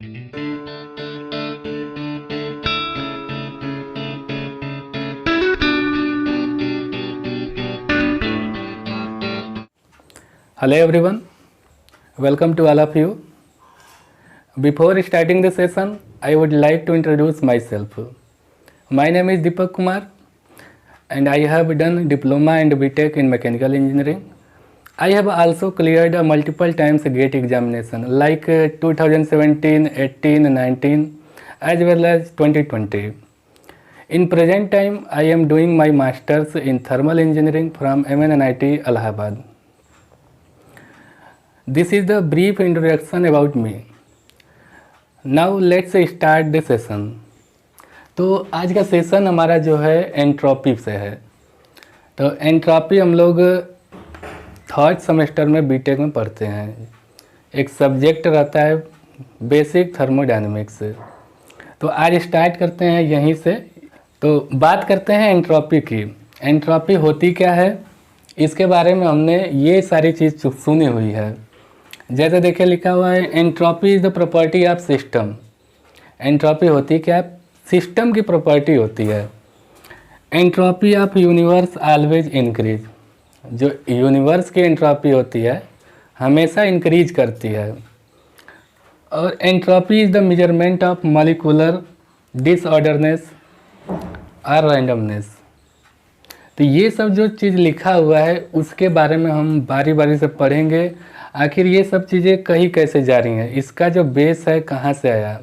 Hello everyone, welcome to all of you. Before starting the session, I would like to introduce myself. My name is Deepak Kumar and I have done diploma and BTech in mechanical engineering. I have also cleared multiple times GATE examination like 2017, 18, 19 as well as 2020. In present time, I am doing my masters in thermal engineering from MNNIT Allahabad. This is the brief introduction about me. Now let's start the session. तो आज का session हमारा जो है entropy से है। तो entropy हम लोग थर्ड सेमेस्टर में बीटेक में पढ़ते हैं। एक सब्जेक्ट रहता है बेसिक थर्मोडायनेमिक्स। तो आज स्टार्ट करते हैं यहीं से। तो बात करते हैं एंट्रोपी की। एंट्रोपी होती क्या है, इसके बारे में हमने ये सारी चीज़ सुनी हुई है। जैसे देखिए लिखा हुआ है entropy is the property of system. Entropy होती क्या है, सिस्टम की प्रॉपर्टी होती है। Entropy of universe always increase. जो यूनिवर्स की एंट्रोपी होती है हमेशा इंक्रीज करती है। और entropy is the measurement of molecular disorderness और रैंडमनेस। तो ये सब जो चीज़ लिखा हुआ है उसके बारे में हम बारी बारी से पढ़ेंगे। आखिर ये सब चीज़ें कहीं कैसे जा रही हैं, इसका जो बेस है कहाँ से आया,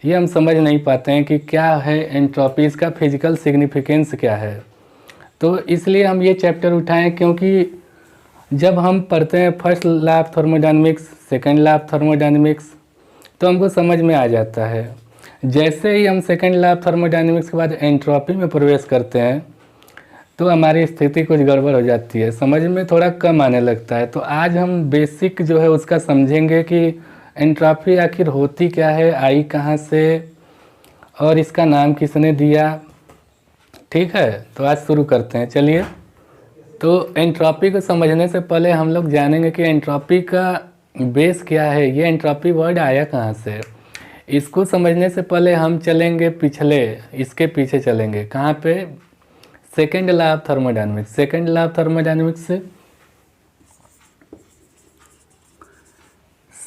ये हम समझ नहीं पाते हैं कि क्या है एंट्रोपी, इसका फिजिकल सिग्निफिकेंस क्या है। तो इसलिए हम ये चैप्टर उठाएं क्योंकि जब हम पढ़ते हैं first law of thermodynamics, second law of thermodynamics, तो हमको समझ में आ जाता है। जैसे ही हम सेकंड लॉ ऑफ थर्मोडायनेमिक्स के बाद एंट्रोपी में प्रवेश करते हैं तो हमारी स्थिति कुछ गड़बड़ हो जाती है, समझ में थोड़ा कम आने लगता है। तो आज हम बेसिक जो है उसका समझेंगे कि एंट्रोपी आखिर होती क्या है, आई कहाँ से और इसका नाम किसने दिया। ठीक है, तो आज शुरू करते हैं। चलिए, तो एंट्रोपी को समझने से पहले हम लोग जानेंगे कि एंट्रोपी का बेस क्या है, ये एंट्रोपी वर्ड आया कहाँ से। इसको समझने से पहले हम चलेंगे पिछले, इसके पीछे चलेंगे। कहाँ पे, second law of thermodynamics. Second law of thermodynamics से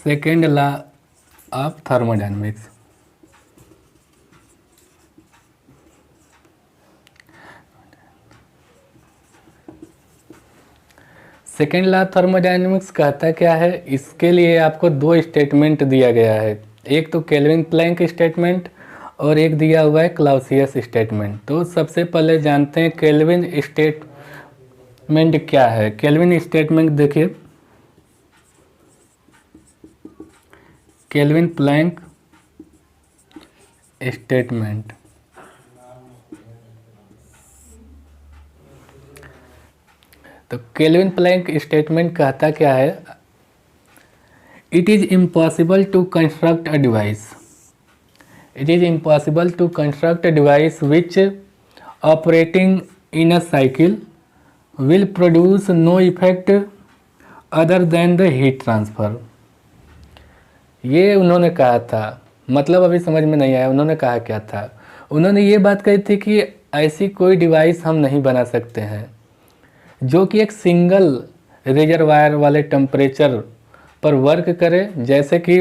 second law of thermodynamics. Second law of thermodynamics कहता क्या है, इसके लिए आपको दो स्टेटमेंट दिया गया है। एक तो केल्विन प्लैंक स्टेटमेंट और एक दिया हुआ है क्लाउसियस स्टेटमेंट। तो सबसे पहले जानते हैं केल्विन स्टेटमेंट क्या है। केल्विन स्टेटमेंट देखिए, केल्विन प्लैंक स्टेटमेंट। तो केल्विन प्लैंक स्टेटमेंट कहता क्या है, it is impossible to construct a device. It is impossible to construct a device which operating in a cycle will produce no effect other than the heat transfer। ये उन्होंने कहा था, मतलब अभी समझ में नहीं आया उन्होंने कहा क्या था। उन्होंने ये बात कही थी कि ऐसी कोई डिवाइस हम नहीं बना सकते हैं जो कि एक सिंगल रिजर्वायर वाले टेम्परेचर पर वर्क करे। जैसे कि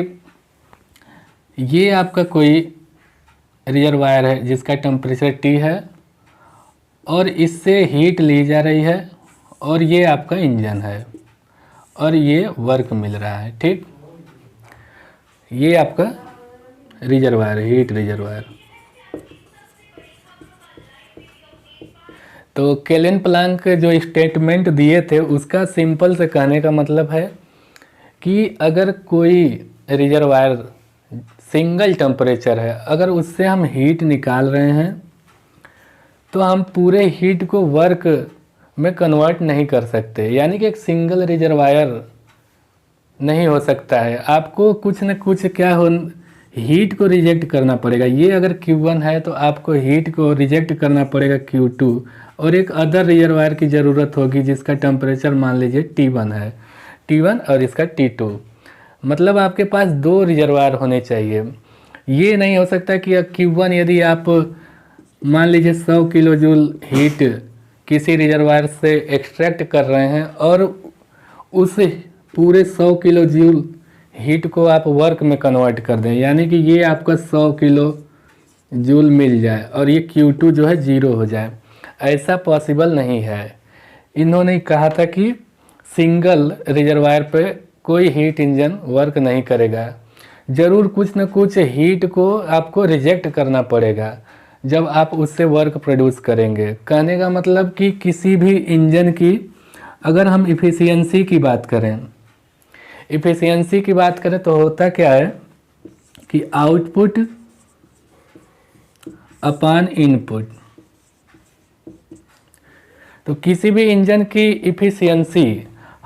ये आपका कोई रिजर्वायर है जिसका टेम्परेचर T है और इससे हीट ली जा रही है और ये आपका इंजन है और ये वर्क मिल रहा है। ठीक, ये आपका रिजर्वायर है, हीट रिजर्वायर। तो केल्विन प्लैंक जो स्टेटमेंट दिए थे उसका सिंपल से कहने का मतलब है कि अगर कोई रिजर्वायर सिंगल टेम्परेचर है, अगर उससे हम हीट निकाल रहे हैं तो हम पूरे हीट को वर्क में कन्वर्ट नहीं कर सकते। यानी कि एक सिंगल रिजर्वायर नहीं हो सकता है, आपको कुछ न कुछ क्या हो, हीट को रिजेक्ट करना पड़ेगा। ये अगर Q1 है तो आपको हीट को रिजेक्ट करना पड़ेगा Q2 और एक अदर रिजर्वायर की ज़रूरत होगी जिसका टेम्परेचर मान लीजिए T1 है, T1 और इसका T2। मतलब आपके पास 2 रिजर्वायर होने चाहिए। ये नहीं हो सकता कि Q1 यदि आप मान लीजिए 100 किलो जूल हीट किसी रिजर्वायर से एक्सट्रैक्ट कर रहे हैं और उस पूरे 100 किलो जूल हीट को आप वर्क में कन्वर्ट कर दें, यानी कि ये आपका 100 किलो जूल मिल जाए और ये Q2 जो है 0 हो जाए, ऐसा पॉसिबल नहीं है। इन्होंने कहा था कि सिंगल रिजर्वायर पे कोई हीट इंजन वर्क नहीं करेगा, ज़रूर कुछ न कुछ हीट को आपको रिजेक्ट करना पड़ेगा जब आप उससे वर्क प्रोड्यूस करेंगे। कहने का मतलब कि किसी भी इंजन की अगर हम इफ़िशियंसी की बात करें तो होता क्या है कि आउटपुट अपॉन इनपुट। तो किसी भी इंजन की इफ़िशियंसी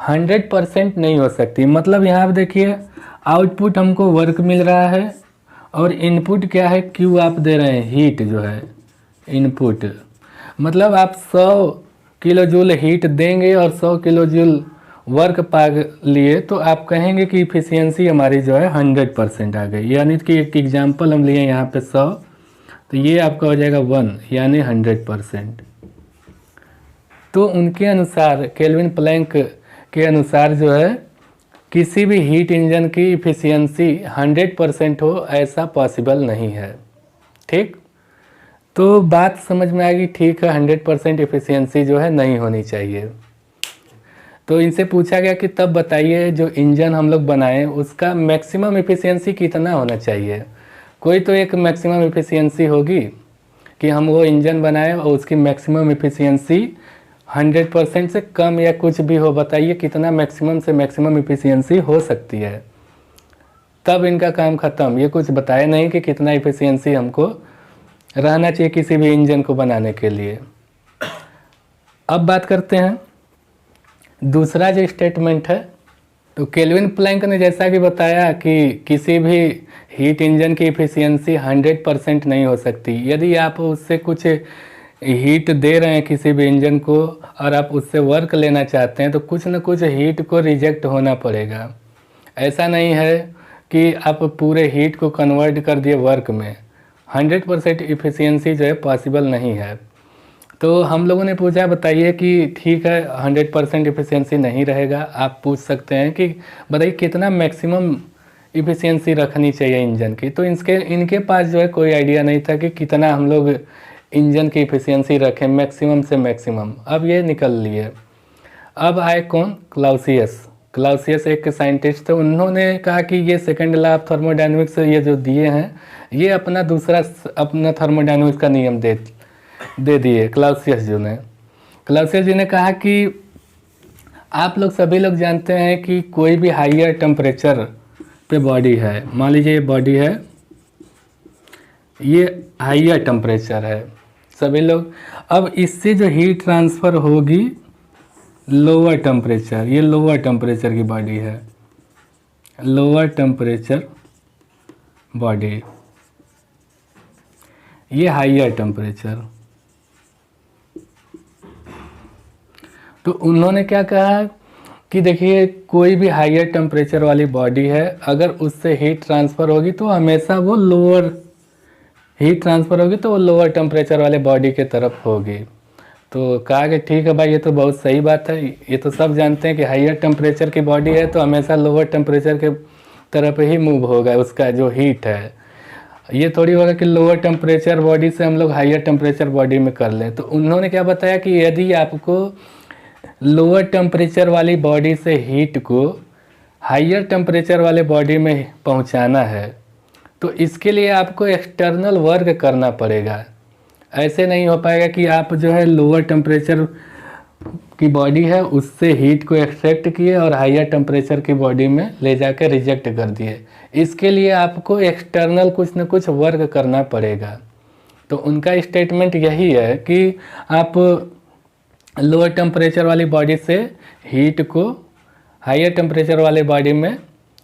100% नहीं हो सकती। मतलब यहाँ पर देखिए आउटपुट हमको वर्क मिल रहा है और इनपुट क्या है, क्यू आप दे रहे हैं, हीट जो है इनपुट। मतलब आप 100 किलो जूल हीट देंगे और 100 किलो जूल वर्क पा लिए तो आप कहेंगे कि इफ़िशियंसी हमारी जो है 100% आ गई। यानी कि एक एग्जांपल हम लिए यहाँ पे 100, तो ये आपका हो जाएगा 1 यानी 100%। तो उनके अनुसार, केल्विन प्लैंक के अनुसार जो है किसी भी हीट इंजन की इफ़िशियंसी 100% हो ऐसा पॉसिबल नहीं है। ठीक, तो बात समझ में आएगी। ठीक है, 100% इफ़िशियंसी जो है नहीं होनी चाहिए। तो इनसे पूछा गया कि तब बताइए जो इंजन हम लोग बनाएं उसका मैक्सिमम इफ़िशियंसी कितना होना चाहिए। कोई तो एक मैक्सिमम इफ़िशियंसी होगी कि हम वो इंजन बनाएं और उसकी मैक्सिमम इफ़िशियंसी 100% से कम या कुछ भी हो। बताइए कितना मैक्सिमम से मैक्सिमम इफ़िशियंसी हो सकती है। तब इनका काम ख़त्म। ये कुछ बताया नहीं कि कितना इफ़िशियंसी हमको रहना चाहिए किसी भी इंजन को बनाने के लिए। अब बात करते हैं दूसरा जो स्टेटमेंट है। तो केल्विन प्लैंक ने जैसा कि बताया कि किसी भी हीट इंजन की इफ़िशियंसी 100% नहीं हो सकती। यदि आप उससे कुछ हीट दे रहे हैं किसी भी इंजन को और आप उससे वर्क लेना चाहते हैं तो कुछ न कुछ हीट को रिजेक्ट होना पड़ेगा। ऐसा नहीं है कि आप पूरे हीट को कन्वर्ट कर दिए वर्क में। 100% इफ़िशियंसी जो है पॉसिबल नहीं है। तो हम लोगों ने पूछा बताइए कि ठीक है 100% इफ़िशियंसी नहीं रहेगा। आप पूछ सकते हैं कि बताइए कितना मैक्सिमम इफ़िशियंसी रखनी चाहिए इंजन की। तो इनके पास जो है कोई आइडिया नहीं था कि कितना हम लोग इंजन की इफ़िशियंसी रखें मैक्सिमम से मैक्सिमम। अब ये निकल लिए। अब आए कौन, क्लाउसियस एक साइंटिस्ट थे। उन्होंने कहा कि ये सेकंड लॉ ऑफ थर्मोडायनेमिक्स ये जो दिए हैं ये अपना थर्मोडायनेमिक्स का नियम दे दिए क्लाउसियस जी ने कहा कि आप लोग सभी लोग जानते हैं कि कोई भी हाइयर टेम्परेचर पे बॉडी है, मान लीजिए ये बॉडी है, ये हाइयर टेम्परेचर है सभी लोग। अब इससे जो हीट ट्रांसफ़र होगी लोअर टेम्परेचर, ये लोअर टेम्परेचर की बॉडी है, लोअर टेम्परेचर बॉडी, ये हाइयर टेम्परेचर। तो उन्होंने क्या कहा कि देखिए कोई भी हाइयर टेम्परेचर वाली बॉडी है, अगर उससे हीट ट्रांसफ़र होगी तो हमेशा वो लोअर टेम्परेचर वाले बॉडी के तरफ होगी। तो कहा कि ठीक है भाई, ये तो बहुत सही बात है, ये तो सब जानते हैं कि हाइयर टेम्परेचर की बॉडी है तो हमेशा लोअर टेम्परेचर के तरफ ही मूव होगा उसका जो हीट है। ये थोड़ी होगा कि लोअर टेम्परेचर बॉडी से हम लोग हाइयर टेम्परेचर बॉडी में कर लें। तो उन्होंने क्या बताया कि यदि आपको लोअर टेम्परेचर वाली बॉडी से हीट को हाइयर टेम्परेचर वाले बॉडी में पहुंचाना है तो इसके लिए आपको एक्सटर्नल वर्क करना पड़ेगा। ऐसे नहीं हो पाएगा कि आप जो है लोअर टेम्परेचर की बॉडी है उससे हीट को एक्सट्रैक्ट किए और हाइयर टेम्परेचर की बॉडी में ले जाकर रिजेक्ट कर दिए। इसके लिए आपको एक्सटर्नल कुछ न कुछ वर्क करना पड़ेगा। तो उनका स्टेटमेंट यही है कि आप लोअर टेम्परेचर वाली बॉडी से हीट को हाइयर टेम्परेचर वाले बॉडी में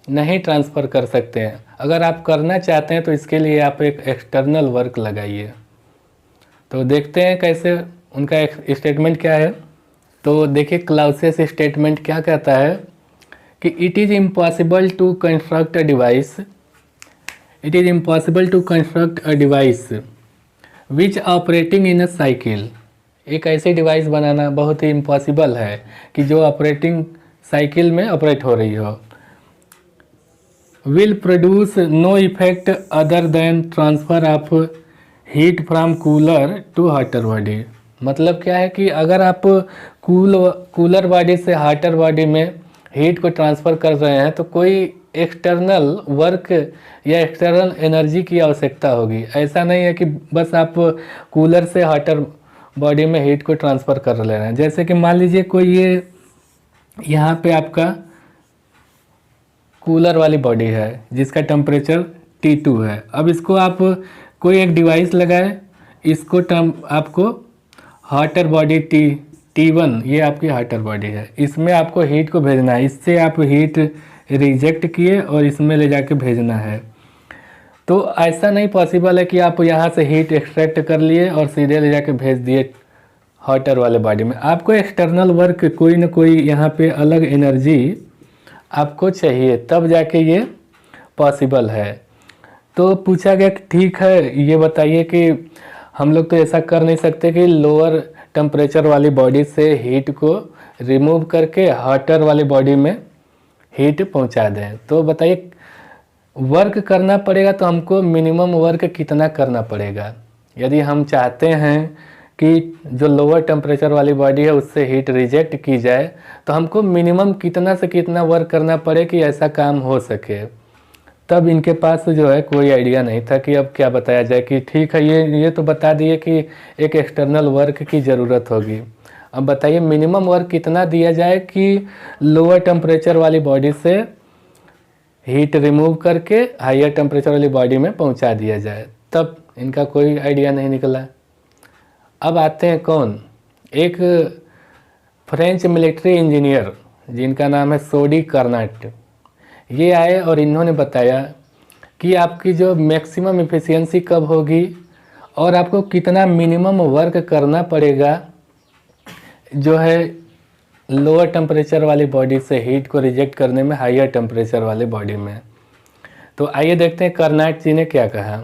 नहीं ट्रांसफ़र कर सकते हैं। अगर आप करना चाहते हैं तो इसके लिए आप एक एक्सटर्नल वर्क लगाइए। तो देखते हैं कैसे उनका स्टेटमेंट क्या है। तो देखिए क्लाउसियस स्टेटमेंट क्या कहता है कि it is impossible to construct a device, it is impossible to construct a device which operating in a cycle. एक ऐसी डिवाइस बनाना बहुत ही इम्पॉसिबल है कि जो ऑपरेटिंग साइकिल में ऑपरेट हो रही हो। Will produce no effect other than transfer of heat from cooler to hotter body. मतलब क्या है कि अगर आप कूलर बॉडी से हॉटर बॉडी में हीट को ट्रांसफ़र कर रहे हैं तो कोई एक्सटर्नल वर्क या एक्सटर्नल एनर्जी की आवश्यकता होगी। ऐसा नहीं है कि बस आप कूलर से हॉटर बॉडी में हीट को ट्रांसफ़र कर ले रहे हैं। जैसे कि मान लीजिए कोई ये यहाँ पे आपका कूलर वाली बॉडी है जिसका टेम्परेचर T2 है। अब इसको आप कोई एक डिवाइस लगाए, इसको आपको हॉटर बॉडी T1, ये आपकी हॉटर बॉडी है, इसमें आपको हीट को भेजना है। इससे आप हीट रिजेक्ट किए और इसमें ले जाके भेजना है। तो ऐसा नहीं पॉसिबल है कि आप यहाँ से हीट एक्सट्रैक्ट कर लिए और सीधे ले जाके भेज दिए हॉटर वाले बॉडी में। आपको एक्सटर्नल वर्क कोई ना कोई यहाँ पे अलग एनर्जी आपको चाहिए, तब जाके ये पॉसिबल है। तो पूछा गया कि ठीक है, ये बताइए कि हम लोग तो ऐसा कर नहीं सकते कि लोअर टेम्परेचर वाली बॉडी से हीट को रिमूव करके हॉटर वाली बॉडी में हीट पहुंचा दें। तो बताइए वर्क करना पड़ेगा तो हमको मिनिमम वर्क कितना करना पड़ेगा। यदि हम चाहते हैं कि जो लोअर टेम्परेचर वाली बॉडी है उससे हीट रिजेक्ट की जाए तो हमको मिनिमम कितना से कितना वर्क करना पड़े कि ऐसा काम हो सके। तब इनके पास जो है कोई आइडिया नहीं था कि अब क्या बताया जाए कि ठीक है ये तो बता दिए कि एक एक्सटर्नल वर्क की ज़रूरत होगी। अब बताइए मिनिमम वर्क कितना दिया जाए कि लोअर टेम्परेचर वाली बॉडी से हीट रिमूव करके हायर टेम्परेचर वाली बॉडी में पहुंचा दिया जाए। तब इनका कोई आइडिया नहीं निकला। अब आते हैं कौन, एक फ्रेंच मिलिट्री इंजीनियर जिनका नाम है सोडी कार्नाट। ये आए और इन्होंने बताया कि आपकी जो मैक्सिमम इफ़िशियंसी कब होगी और आपको कितना मिनिमम वर्क करना पड़ेगा जो है लोअर टेम्परेचर वाली बॉडी से हीट को रिजेक्ट करने में हायर टेम्परेचर वाली बॉडी में। तो आइए देखते हैं कार्नाट जी ने क्या कहा।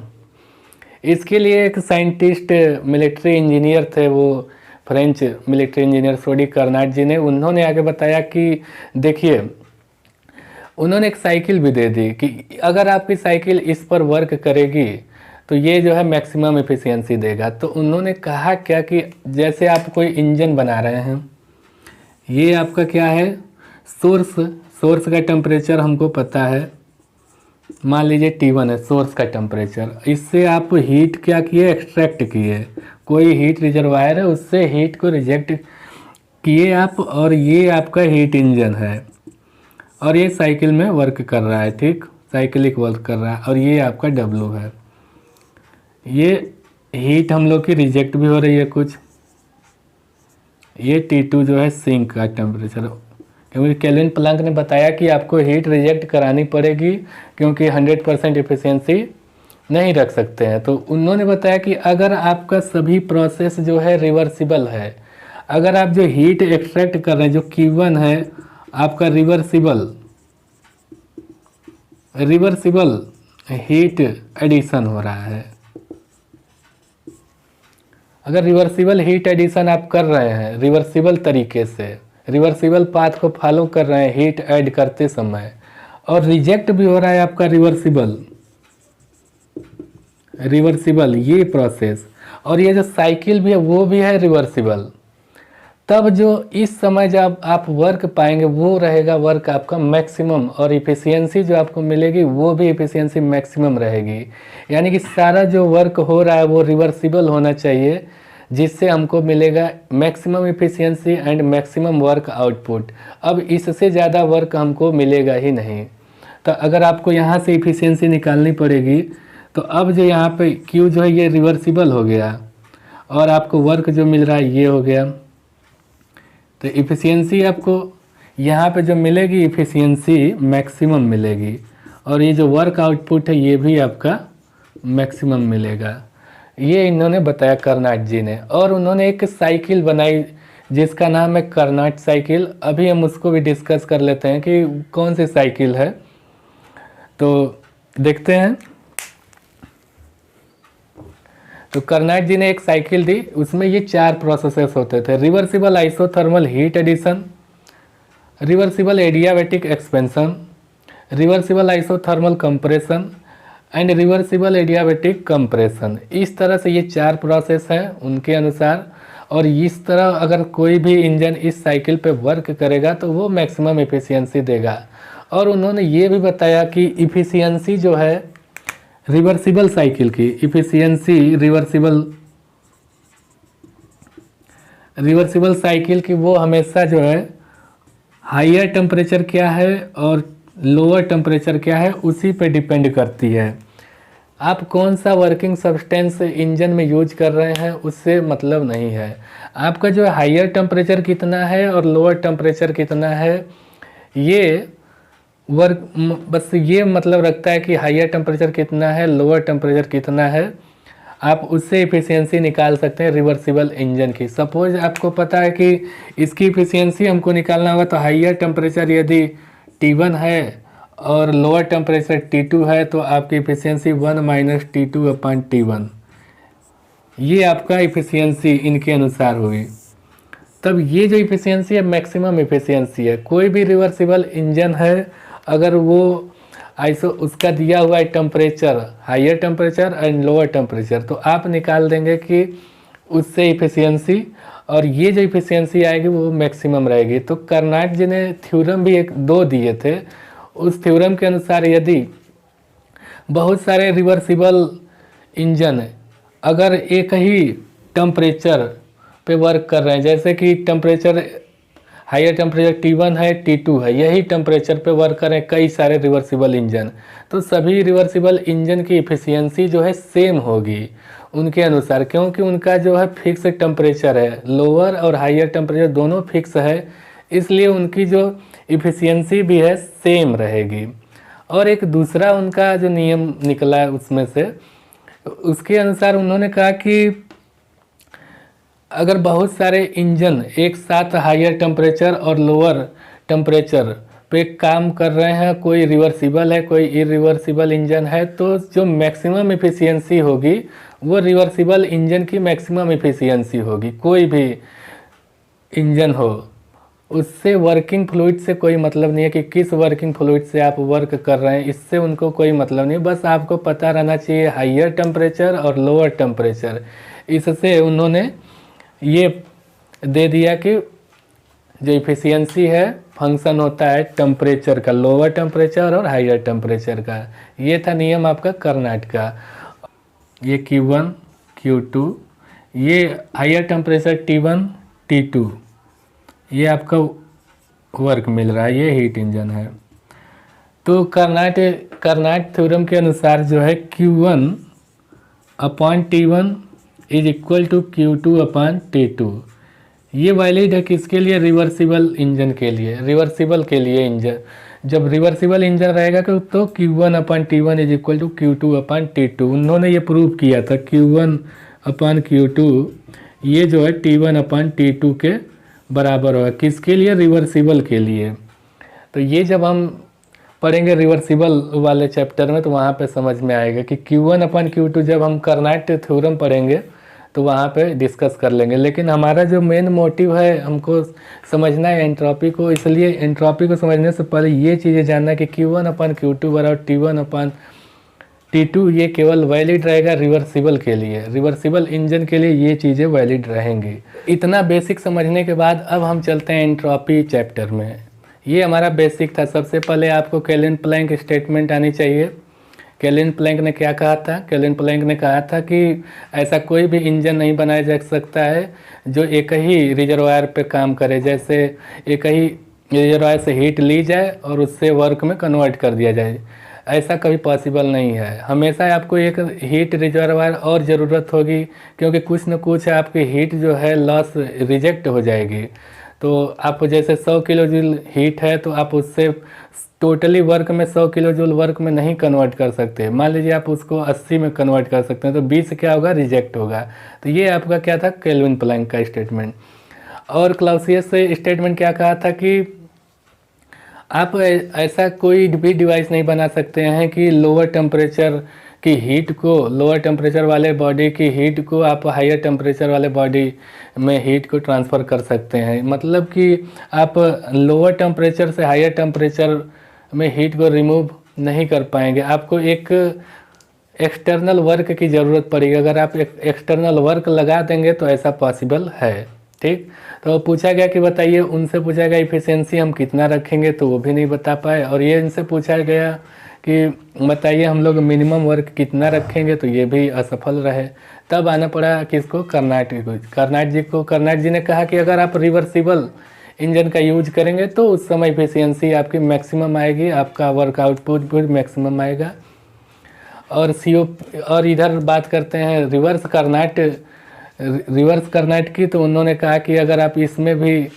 इसके लिए एक साइंटिस्ट मिलिट्री इंजीनियर थे, वो फ्रेंच मिलिट्री इंजीनियर सोडी कार्नाट जी ने, उन्होंने आगे बताया कि देखिए उन्होंने एक साइकिल भी दे दी कि अगर आपकी साइकिल इस पर वर्क करेगी तो ये जो है मैक्सिमम एफिशिएंसी देगा। तो उन्होंने कहा क्या कि जैसे आप कोई इंजन बना रहे हैं, ये आपका क्या है सोर्स का टेम्परेचर हमको पता है, मान लीजिए T1 है सोर्स का टेम्परेचर। इससे आप हीट क्या किए, एक्सट्रैक्ट किए, कोई हीट रिजर्वायर है उससे हीट को रिजेक्ट किए आप, और ये आपका हीट इंजन है और ये साइकिल में वर्क कर रहा है, ठीक, साइकिलिक वर्क कर रहा है। और ये आपका W है, ये हीट हम लोग की रिजेक्ट भी हो रही है कुछ। ये T2 जो है सिंक का टेम्परेचर, क्योंकि केल्विन प्लैंक ने बताया कि आपको हीट रिजेक्ट करानी पड़ेगी क्योंकि 100% एफिशिएंसी नहीं रख सकते हैं। तो उन्होंने बताया कि अगर आपका सभी प्रोसेस जो है रिवर्सिबल है, अगर आप जो हीट एक्सट्रैक्ट कर रहे हैं जो Q1 है आपका रिवर्सिबल हीट एडिशन हो रहा है। अगर रिवर्सिबल हीट एडिशन आप कर रहे हैं रिवर्सिबल तरीके से, रिवर्सिबल पाथ को फॉलो कर रहे हैं हीट ऐड करते समय, और रिजेक्ट भी हो रहा है आपका रिवर्सिबल ये प्रोसेस, और ये जो साइकिल भी है वो भी है रिवर्सिबल, तब जो इस समय जब आप वर्क पाएंगे वो रहेगा वर्क आपका मैक्सिमम, और इफ़िशियंसी जो आपको मिलेगी वो भी इफ़िशियंसी मैक्सिमम रहेगी। यानी कि सारा जो वर्क हो रहा है वो रिवर्सिबल होना चाहिए, जिससे हमको मिलेगा maximum efficiency and maximum work output. अब इससे ज़्यादा वर्क हमको मिलेगा ही नहीं। तो अगर आपको यहाँ से इफ़िशियंसी निकालनी पड़ेगी तो अब जो यहाँ पे Q जो है ये रिवर्सिबल हो गया और आपको वर्क जो मिल रहा है ये हो गया। तो इफ़िशियंसी आपको यहाँ पे जो मिलेगी इफ़िशियंसी मैक्सिमम मिलेगी, और ये जो वर्क आउटपुट है ये भी आपका मैक्सिमम मिलेगा। ये इन्होंने बताया कार्नाट जी ने। और उन्होंने एक साइकिल बनाई जिसका नाम है कार्नोट साइकिल। अभी हम उसको भी डिस्कस कर लेते हैं कि कौन सी साइकिल है। तो देखते हैं। तो कार्नोट जी ने एक साइकिल दी, उसमें ये 4 प्रोसेसेस होते थे। Reversible isothermal heat addition, reversible adiabatic expansion, reversible isothermal compression and reversible adiabatic compression. इस तरह से ये 4 प्रोसेस हैं उनके अनुसार। और इस तरह अगर कोई भी इंजन इस साइकिल पे वर्क करेगा तो वो मैक्सिमम एफिशिएंसी देगा। और उन्होंने ये भी बताया कि इफ़िशियंसी जो है रिवर्सिबल साइकिल की, इफ़िशियंसी रिवर्सिबल साइकिल की वो हमेशा जो है हायर टेम्परेचर क्या है और लोअर टेम्परेचर क्या है उसी पे डिपेंड करती है। आप कौन सा वर्किंग सब्सटेंस इंजन में यूज कर रहे हैं उससे मतलब नहीं है। आपका जो हायर टेम्परेचर कितना है और लोअर टेम्परेचर कितना है ये बस ये मतलब रखता है कि हायर टेम्परेचर कितना है, लोअर टेम्परेचर कितना है, आप उससे इफ़िशियंसी निकाल सकते हैं रिवर्सिबल इंजन की। सपोज आपको पता है कि इसकी इफ़िशियंसी हमको निकालना होगा तो हायर टेम्परेचर यदि T1 है और लोअर टेम्परेचर T2 है तो आपकी इफ़िशियंसी 1 - T2/T1, ये आपका इफ़िशियंसी इनके अनुसार हुई। तब ये जो इफ़िशियंसी है मैक्सिमम इफ़िशियंसी है। कोई भी रिवर्सिबल इंजन है अगर वो उसका दिया हुआ है temperature, higher temperature and lower temperature, तो आप निकाल देंगे कि उससे इफ़िशियंसी, और ये जो इफ़िशियंसी आएगी वो मैक्सिमम रहेगी। तो कार्नोट जी ने थ्योरम भी 2 दिए थे। उस थ्योरम के अनुसार यदि बहुत सारे रिवर्सिबल इंजन अगर एक ही टेम्परेचर पे वर्क कर रहे हैं, जैसे कि टेम्परेचर हायर टेम्परेचर T1 है, T2 है, यही टेम्परेचर पे वर्क करें कई सारे रिवर्सिबल इंजन, तो सभी रिवर्सिबल इंजन की इफ़िशियंसी जो है सेम होगी उनके अनुसार, क्योंकि उनका जो है फिक्स टेम्परेचर है, लोअर और हायर टेम्परेचर दोनों फिक्स है, इसलिए उनकी जो इफ़िशियंसी भी है सेम रहेगी। और एक दूसरा उनका जो नियम निकला है उसमें से, उसके अनुसार उन्होंने कहा कि अगर बहुत सारे इंजन एक साथ हायर टेम्परेचर और लोअर टेम्परेचर पे काम कर रहे हैं, कोई रिवर्सिबल है कोई इरिवर्सिबल इंजन है, तो जो मैक्सिमम इफ़िशियंसी होगी वो रिवर्सिबल इंजन की मैक्सिमम इफ़िशियंसी होगी। कोई भी इंजन हो, उससे वर्किंग फ्लूइड से कोई मतलब नहीं है कि किस वर्किंग फ्लूइड से आप वर्क कर रहे हैं, इससे उनको कोई मतलब नहीं। बस आपको पता रहना चाहिए हायर टेम्परेचर और लोअर टेम्परेचर। इससे उन्होंने ये दे दिया कि जो इफ़िशियंसी है फंक्शन होता है टेम्परेचर का, लोअर टेम्परेचर और हायर टेम्परेचर का। ये था नियम आपका कार्नोट का। ये Q1 Q2, ये हायर टेम्परेचर T1 T2, ये आपका वर्क मिल रहा है, ये हीट इंजन है। तो कार्नोट थ्योरम के अनुसार जो है Q1/T1 is equal to Q2/T2। ये वैलिड है किसके लिए? रिवर्सिबल इंजन के लिए, रिवर्सिबल के लिए इंजन। जब रिवर्सिबल इंजन रहेगा तो Q1/T1 is equal to Q2/T2। उन्होंने ये प्रूव किया था Q1/Q2 ये जो है T1/T2 के बराबर होगा। किसके लिए? रिवर्सिबल के लिए। तो ये जब हम पढ़ेंगे रिवर्सिबल वाले चैप्टर में तो वहाँ पे समझ में आएगा कि Q1/Q2 जब हम कार्नोट थ्योरम पढ़ेंगे तो वहाँ पे डिस्कस कर लेंगे। लेकिन हमारा जो मेन मोटिव है, हमको समझना है एंट्रोपी को, इसलिए एंट्रोपी को समझने से पहले ये चीज़ें जानना है कि Q1/Q2 बराबर T1/T2 ये केवल वैलिड रहेगा रिवर्सिबल के लिए, रिवर्सिबल इंजन के लिए ये चीज़ें वैलिड रहेंगी। इतना बेसिक समझने के बाद अब हम चलते हैं एंट्रोपी चैप्टर में। ये हमारा बेसिक था। सबसे पहले आपको केल्विन प्लैंक स्टेटमेंट आनी चाहिए। केल्विन प्लैंक ने क्या कहा था? केल्विन प्लैंक ने कहा था कि ऐसा कोई भी इंजन नहीं बनाया जा सकता है जो एक ही रिजर्वायर पे काम करे, जैसे एक ही रिजर्वायर से हीट ली जाए और उससे वर्क में कन्वर्ट कर दिया जाए, ऐसा कभी पॉसिबल नहीं है। हमेशा आपको एक हीट रिजर्वायर और ज़रूरत होगी, क्योंकि कुछ न कुछ आपकी हीट जो है लॉस रिजेक्ट हो जाएगी। तो आप जैसे 100 किलो जूल हीट है तो आप उससे टोटली वर्क में 100 किलो जूल वर्क में नहीं कन्वर्ट कर सकते। मान लीजिए आप उसको 80 में कन्वर्ट कर सकते हैं, तो 20 क्या होगा? रिजेक्ट होगा। तो ये आपका क्या था? केल्विन प्लैंक का स्टेटमेंट। और क्लाउसियस से स्टेटमेंट क्या कहा था कि आप ऐसा कोई भी डिवाइस नहीं बना सकते हैं कि लोअर टेम्परेचर की हीट को, लोअर टेम्परेचर वाले बॉडी की हीट को आप हायर टेम्परेचर वाले बॉडी में हीट को ट्रांसफ़र कर सकते हैं। मतलब कि आप लोअर टेम्परेचर से हायर टेम्परेचर में हीट को रिमूव नहीं कर पाएंगे। आपको एक एक्सटर्नल वर्क की ज़रूरत पड़ेगी। अगर आप एक एक्सटर्नल वर्क लगा देंगे तो ऐसा पॉसिबल है। ठीक, तो पूछा गया कि बताइए, उनसे पूछा गया इफ़िशियंसी हम कितना रखेंगे, तो वो भी नहीं बता पाए। और ये इनसे पूछा गया कि बताइए हम लोग मिनिमम वर्क कितना रखेंगे, तो ये भी असफल रहे। तब आना पड़ा किसको, कर्नाट को। कर्नाट जी ने कहा कि अगर आप रिवर्सिबल इंजन का यूज करेंगे तो उस समय इफिशियंसी आपकी मैक्सिमम आएगी, आपका वर्क आउटपुट भी मैक्सिमम आएगा। और और इधर बात करते हैं रिवर्स कर्नाट की, तो उन्होंने कहा कि अगर आप इसमें भी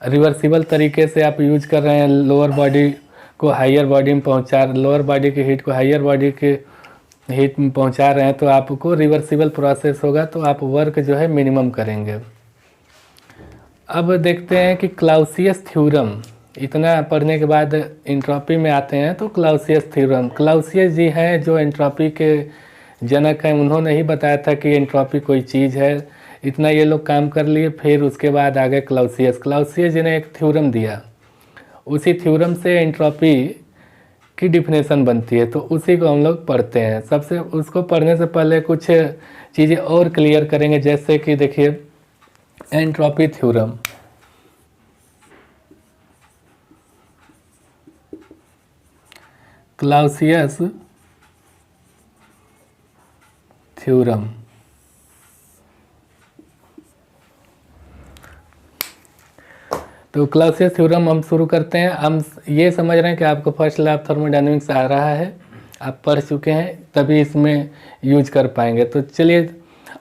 रिवर्सिबल तरीके से आप यूज कर रहे हैं, लोअर बॉडी को हायर बॉडी में लोअर बॉडी की हीट को हायर बॉडी के हीट में पहुंचा रहे हैं, तो आपको रिवर्सिबल प्रोसेस होगा, तो आप वर्क जो है मिनिमम करेंगे। अब देखते हैं कि क्लाउसियस थ्योरम, इतना पढ़ने के बाद एंट्रोपी में आते हैं तो क्लाउसियस थ्योरम। क्लाउसियस जी हैं जो एंट्रोपी के जनक हैं, उन्होंने ही बताया था कि एंट्रोपी कोई चीज़ है। इतना ये लोग काम कर लिए, फिर उसके बाद आ गए क्लाउसियस जी ने एक थ्योरम दिया, उसी थ्योरम से एंट्रोपी की डिफिनेशन बनती है, तो उसी को हम लोग पढ़ते हैं। सबसे उसको पढ़ने से पहले कुछ चीज़ें और क्लियर करेंगे, जैसे कि देखिए एंट्रोपी थ्योरम। क्लाउसियस थ्योरम, तो क्लाउसियस थ्योरम हम शुरू करते हैं। हम ये समझ रहे हैं कि आपको फर्स्ट लैब थर्मोडायनेमिक्स आ रहा है, आप पढ़ चुके हैं, तभी इसमें यूज कर पाएंगे। तो चलिए,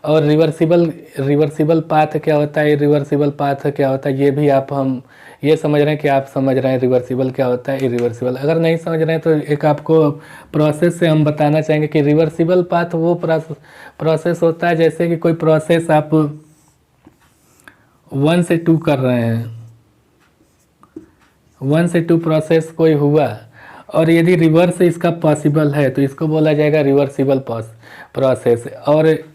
और रिवर्सिबल पाथ क्या होता है, रिवर्सिबल पाथ क्या होता है, ये भी हम ये समझ रहे हैं कि आप समझ रहे हैं रिवर्सिबल क्या होता है, इरिवर्सिबल। अगर नहीं समझ रहे हैं तो एक आपको प्रोसेस से हम बताना चाहेंगे कि रिवर्सिबल पाथ वो प्रोसेस होता है जैसे कि कोई प्रोसेस आप 1 से 2 कर रहे हैं, 1 से 2 प्रोसेस कोई हुआ, और यदि रिवर्स इसका पॉसिबल है तो इसको बोला जाएगा रिवर्सिबल प्रोसेस, और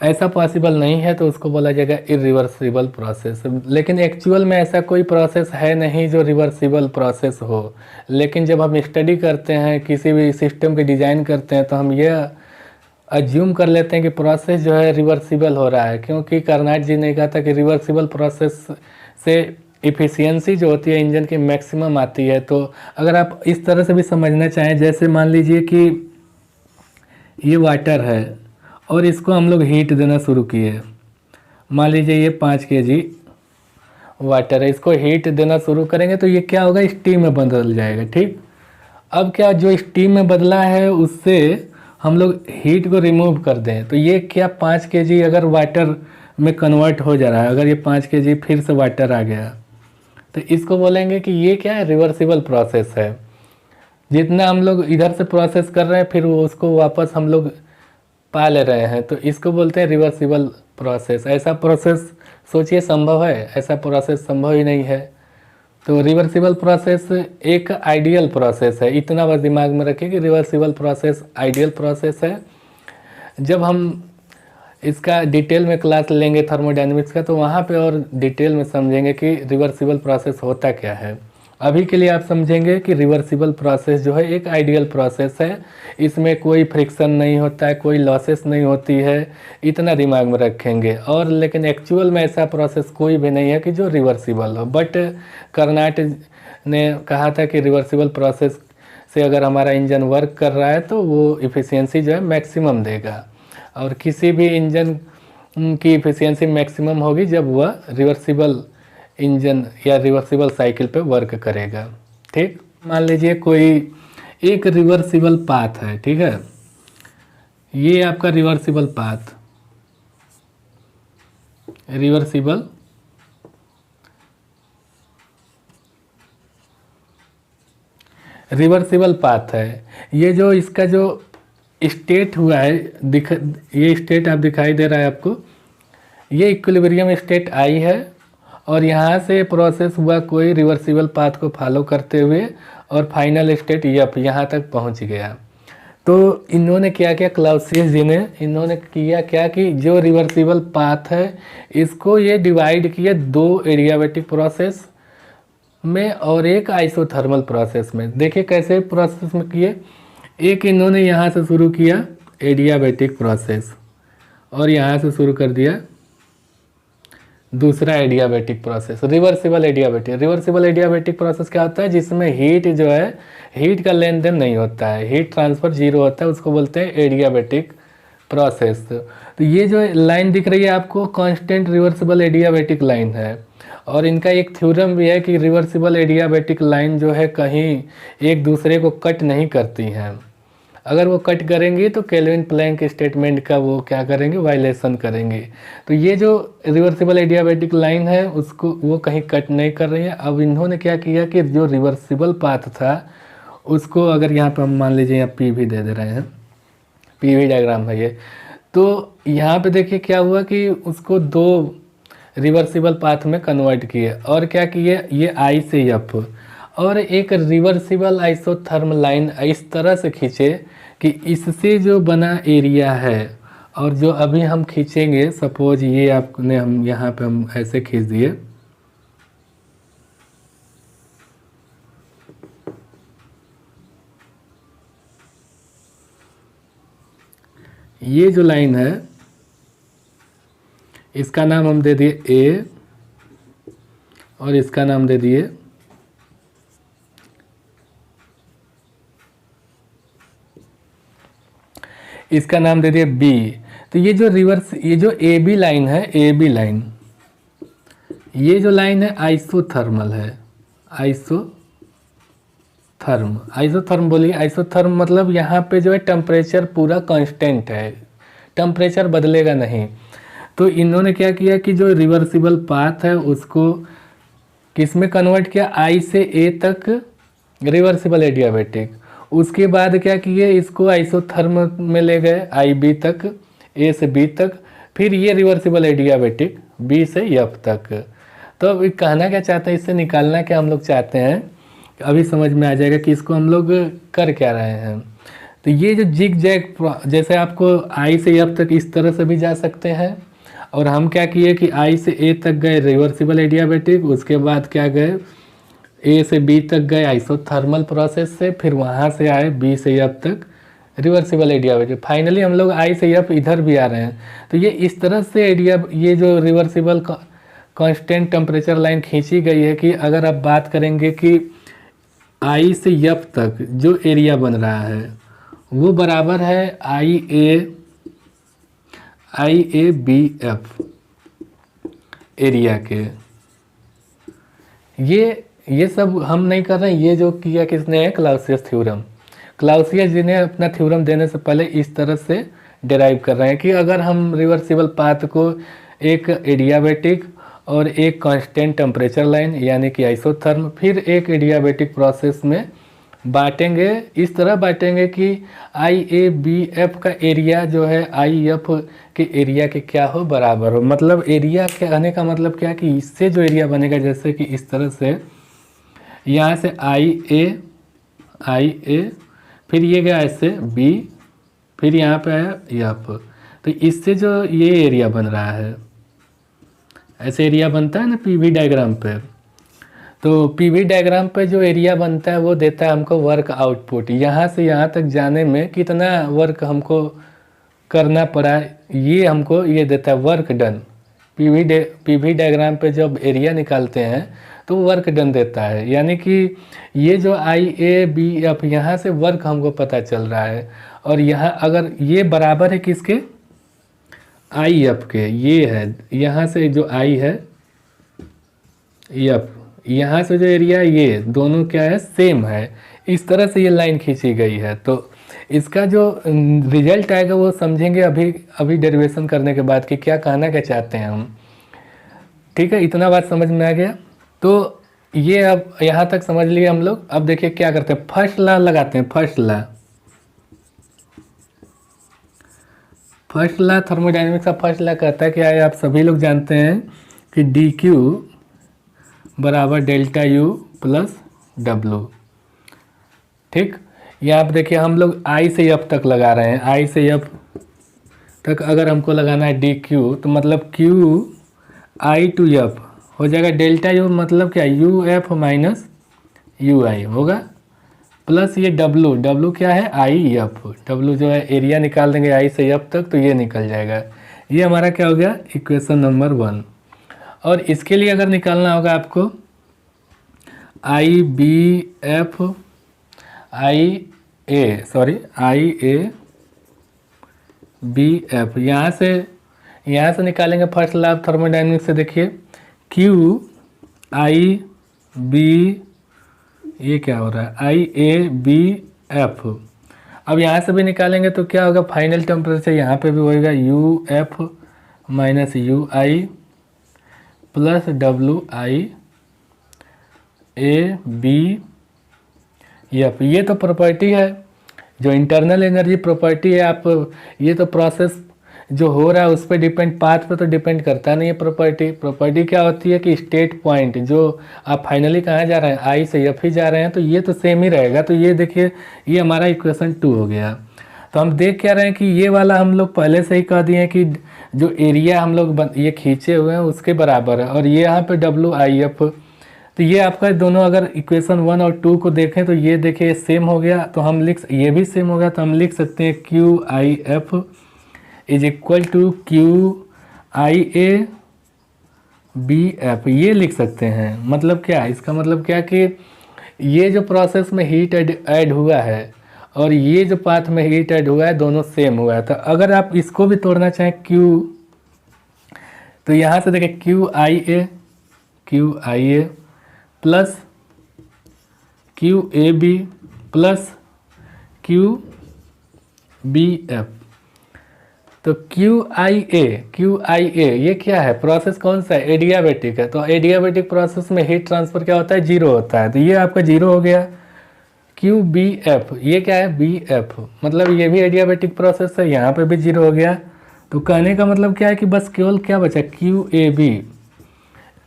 ऐसा पॉसिबल नहीं है तो उसको बोला जाएगा इरिवर्सिबल प्रोसेस। लेकिन एक्चुअल में ऐसा कोई प्रोसेस है नहीं जो रिवर्सिबल प्रोसेस हो। लेकिन जब हम स्टडी करते हैं, किसी भी सिस्टम की डिज़ाइन करते हैं, तो हम ये अज्यूम कर लेते हैं कि प्रोसेस जो है रिवर्सिबल हो रहा है, क्योंकि कर्नाट जी ने कहा था कि रिवर्सिबल प्रोसेस से इफ़िशियंसी जो होती है इंजन की मैक्सिमम आती है। तो अगर आप इस तरह से भी समझना चाहें, जैसे मान लीजिए कि ये वाटर है और इसको हम लोग हीट देना शुरू किए, मान लीजिए ये 5 kg वाटर है, इसको हीट देना शुरू करेंगे तो ये क्या होगा, स्टीम में बदल जाएगा। ठीक, अब क्या जो स्टीम में बदला है उससे हम लोग हीट को रिमूव कर दें, तो ये क्या 5 kg अगर वाटर में कन्वर्ट हो जा रहा है, अगर ये 5 kg फिर से वाटर आ गया, तो इसको बोलेंगे कि ये क्या है, रिवर्सिबल प्रोसेस है। जितना हम लोग इधर से प्रोसेस कर रहे हैं फिर वो उसको वापस हम लोग पा ले रहे हैं, तो इसको बोलते हैं रिवर्सिबल प्रोसेस। ऐसा प्रोसेस सोचिए संभव है, ऐसा प्रोसेस संभव ही नहीं है। तो रिवर्सिबल प्रोसेस एक आइडियल प्रोसेस है, इतना बस दिमाग में रखिए कि रिवर्सिबल प्रोसेस आइडियल प्रोसेस है। जब हम इसका डिटेल में क्लास लेंगे थर्मोडायनेमिक्स का, तो वहाँ पे और डिटेल में समझेंगे कि रिवर्सिबल प्रोसेस होता क्या है। अभी के लिए आप समझेंगे कि रिवर्सिबल प्रोसेस जो है एक आइडियल प्रोसेस है, इसमें कोई फ्रिक्शन नहीं होता है, कोई लॉसेस नहीं होती है, इतना दिमाग में रखेंगे। और लेकिन एक्चुअल में ऐसा प्रोसेस कोई भी नहीं है कि जो रिवर्सिबल हो। बट कर्नाट ने कहा था कि रिवर्सिबल प्रोसेस से अगर हमारा इंजन वर्क कर रहा है तो वो इफ़िशियंसी जो है मैक्सिमम देगा, और किसी भी इंजन की इफ़िशियंसी मैक्सिमम होगी जब वह रिवर्सिबल इंजन या रिवर्सिबल साइकिल पे वर्क करेगा। ठीक, मान लीजिए कोई एक रिवर्सिबल पाथ है, ठीक है, ये आपका रिवर्सिबल पाथ, रिवर्सिबल पाथ है। ये जो इसका जो स्टेट हुआ है, ये स्टेट आप दिखाई दे रहा है आपको, ये इक्विलिब्रियम स्टेट आई है और यहाँ से प्रोसेस हुआ कोई रिवर्सिबल पाथ को फॉलो करते हुए और फाइनल स्टेट एफ यहाँ तक पहुँच गया। तो इन्होंने क्या किया, क्लाउसियस जी ने इन्होंने किया क्या कि जो रिवर्सिबल पाथ है इसको ये डिवाइड किया दो एडियाबैटिक प्रोसेस में और एक आइसोथर्मल प्रोसेस में। देखिए कैसे प्रोसेस में किए, एक इन्होंने यहाँ से शुरू किया एडियाबैटिक प्रोसेस और यहाँ से शुरू कर दिया दूसरा adiabatic process, reversible adiabatic. Reversible adiabatic process क्या होता है, जिसमें हीट जो है हीट का लेन देन नहीं होता है, हीट ट्रांसफर जीरो होता है, उसको बोलते हैं एडियाबैटिक प्रोसेस। तो ये जो लाइन दिख रही है आपको कांस्टेंट रिवर्सिबल एडियाबैटिक लाइन है और इनका एक थ्योरम भी है कि रिवर्सिबल एडियाबैटिक लाइन जो है कहीं एक दूसरे को कट नहीं करती हैं। अगर वो कट करेंगी तो केल्विन प्लैंक स्टेटमेंट का वो क्या करेंगे, वायलेशन करेंगे। तो ये जो रिवर्सिबल एडियाबैटिक लाइन है उसको वो कहीं कट नहीं कर रही है। अब इन्होंने क्या किया कि जो रिवर्सिबल पाथ था उसको, अगर यहाँ पर हम मान लीजिए यहाँ पी दे रहे हैं, पी डायग्राम है ये, तो यहाँ पे देखिए क्या हुआ कि उसको दो रिवर्सिबल पाथ में कन्वर्ट किए और क्या किए, ये आई से एफ और एक रिवर्सिबल आइसोथर्म लाइन इस तरह से खींचे कि इससे जो बना एरिया है और जो अभी हम खींचेंगे, सपोज ये आपने हम यहाँ पे हम ऐसे खींच दिए, ये जो लाइन है इसका नाम हम दे दिए ए और इसका नाम दे दिए इसका नाम दे दिए बी। तो ये जो ये जो ए बी लाइन है, ए बी लाइन, ये जो लाइन है आइसोथर्मल है, आइसोथर्म बोलिए। आइसोथर्म मतलब यहाँ पे जो है टेम्परेचर पूरा कांस्टेंट है, टेम्परेचर बदलेगा नहीं। तो इन्होंने क्या किया कि जो रिवर्सिबल पाथ है उसको किस में कन्वर्ट किया, आई से ए तक रिवर्सिबल एडियाबैटिक। उसके बाद क्या किए, इसको आइसोथर्म में ले गए आई बी तक, ए से बी तक, फिर ये रिवर्सिबल एडियाबैटिक बी से एफ तक। तो अब कहना क्या चाहते हैं, इससे निकालना क्या हम लोग चाहते हैं, अभी समझ में आ जाएगा कि इसको हम लोग कर क्या रहे हैं। तो ये जो जिग जैग, जैसे आपको आई से एफ तक इस तरह से भी जा सकते हैं, और हम क्या किए कि आई से ए तक गए रिवर्सिबल एडियाबैटिक, उसके बाद क्या गए ए से बी तक गए आइसोथर्मल प्रोसेस से, फिर वहाँ से आए बी से एफ तक रिवर्सिबल एडियाबैटिक, फाइनली हम लोग आई से एफ इधर भी आ रहे हैं। तो ये इस तरह से ये जो रिवर्सिबल कांस्टेंट टेम्परेचर लाइन खींची गई है कि अगर आप बात करेंगे कि आई से एफ तक जो एरिया बन रहा है वो बराबर है आई ए बी एफ एरिया के। ये सब हम नहीं कर रहे हैं, ये जो किया किसने है, क्लाउसियस थ्योरम। क्लाउसियस जी ने अपना थ्योरम देने से पहले इस तरह से डिराइव कर रहे हैं कि अगर हम रिवर्सिबल पाथ को एक एडियाबैटिक और एक कांस्टेंट टेम्परेचर लाइन यानी कि आइसोथर्म, फिर एक एडियाबैटिक प्रोसेस में बांटेंगे, इस तरह बांटेंगे कि आई ए बी एफ का एरिया जो है आई एफ के एरिया के क्या हो, बराबर हो। मतलब एरिया कहने का मतलब क्या कि इससे जो एरिया बनेगा, जैसे कि इस तरह से यहाँ से आई ए फिर ये गया ऐसे बी, फिर यहाँ पे आया एफ, तो इससे जो ये एरिया बन रहा है, ऐसे एरिया बनता है ना पीवी डायग्राम पे, तो पीवी डायग्राम पे जो एरिया बनता है वो देता है हमको वर्क आउटपुट। यहाँ से यहाँ तक जाने में कितना वर्क हमको करना पड़ा, ये हमको ये देता है वर्क डन। पीवी डायग्राम पे जब एरिया निकालते हैं तो वर्क डन देता है, यानी कि ये जो आई ए बी एफ यहाँ से वर्क हमको पता चल रहा है। और यहाँ अगर ये बराबर है किसके, आई एफ के, ये है यहाँ से जो आई है एफ, यहाँ से जो एरिया, ये दोनों क्या है, सेम है। इस तरह से ये लाइन खींची गई है। तो इसका जो रिजल्ट आएगा वो समझेंगे अभी डेरिवेशन करने के बाद कि क्या कहना क्या चाहते हैं हम। ठीक है, इतना बात समझ में आ गया। तो ये अब यहाँ तक समझ लिए हम लोग। अब देखिए क्या करते हैं, फर्स्ट लॉ लगाते हैं। फर्स्ट लॉ थर्मोडायनेमिक्स का फर्स्ट लॉ कहता है कि आए आप सभी लोग जानते हैं कि डी क्यू बराबर डेल्टा यू प्लस डब्लू। ठीक, यहाँ पर देखिए हम लोग आई से एफ तक लगा रहे हैं, आई से एफ तक अगर हमको लगाना है डी क्यू तो मतलब क्यू आई टू एफ हो जाएगा डेल्टा यू, मतलब क्या यू एफ माइनस यू आई होगा, प्लस ये डब्लू, डब्लू क्या है आई एफ, डब्लू जो है एरिया निकाल देंगे आई से एफ तक तो ये निकल जाएगा। ये हमारा क्या हो गया इक्वेशन नंबर 1। और इसके लिए अगर निकालना होगा आपको I B F I A B F, यहाँ से निकालेंगे फर्स्ट लॉ ऑफ थर्मोडायनेमिक्स से। देखिए क्यू आई बी, ये क्या हो रहा है आई ए बी एफ। अब यहाँ से भी निकालेंगे तो क्या होगा फाइनल टेम्परेचर यहाँ पे भी होएगा U F minus U I plus W I A B F. ये तो प्रॉपर्टी है जो इंटरनल एनर्जी प्रॉपर्टी है। आप ये तो प्रोसेस जो हो रहा है उस पर डिपेंड, पाथ पे तो डिपेंड करता नहीं है प्रॉपर्टी क्या होती है कि स्टेट पॉइंट जो आप फाइनली कहाँ जा रहे हैं आई से एफ ही जा रहे हैं तो ये तो सेम ही रहेगा। तो ये देखिए ये हमारा इक्वेशन 2 हो गया। तो हम देख क्या रहे हैं कि ये वाला हम लोग पहले से ही कह दिए हैं कि जो एरिया हम लोग ये खींचे हुए हैं उसके बराबर है, और ये यहाँ पे डब्लू आई एफ। तो ये आपका दोनों अगर इक्वेशन 1 और 2 को देखें तो ये देखिए सेम हो गया, तो हम ये भी सेम हो गया, तो हम लिख सकते हैं Q I F is equal to Q I A B F, ये लिख सकते हैं। मतलब क्या, इसका मतलब क्या कि ये जो प्रोसेस में हीट ऐड हुआ है और ये जो पाथ में हीट ऐड हुआ है दोनों सेम हुआ है। तो अगर आप इसको भी तोड़ना चाहें क्यू, तो यहाँ से देखिए Q I A plus Q A B plus Q B F. तो क्यू आई ए ये क्या है प्रोसेस, कौन सा है एडियाबेटिक है। तो एडियाबेटिक प्रोसेस में हीट ट्रांसफर क्या होता है 0 होता है, तो ये आपका 0 हो गया। क्यू बी एफ ये क्या है बी एफ, मतलब ये भी एडियाबेटिक प्रोसेस है, यहाँ पे भी 0 हो गया। तो कहने का मतलब क्या है कि बस केवल क्या बचा क्यू ए बी,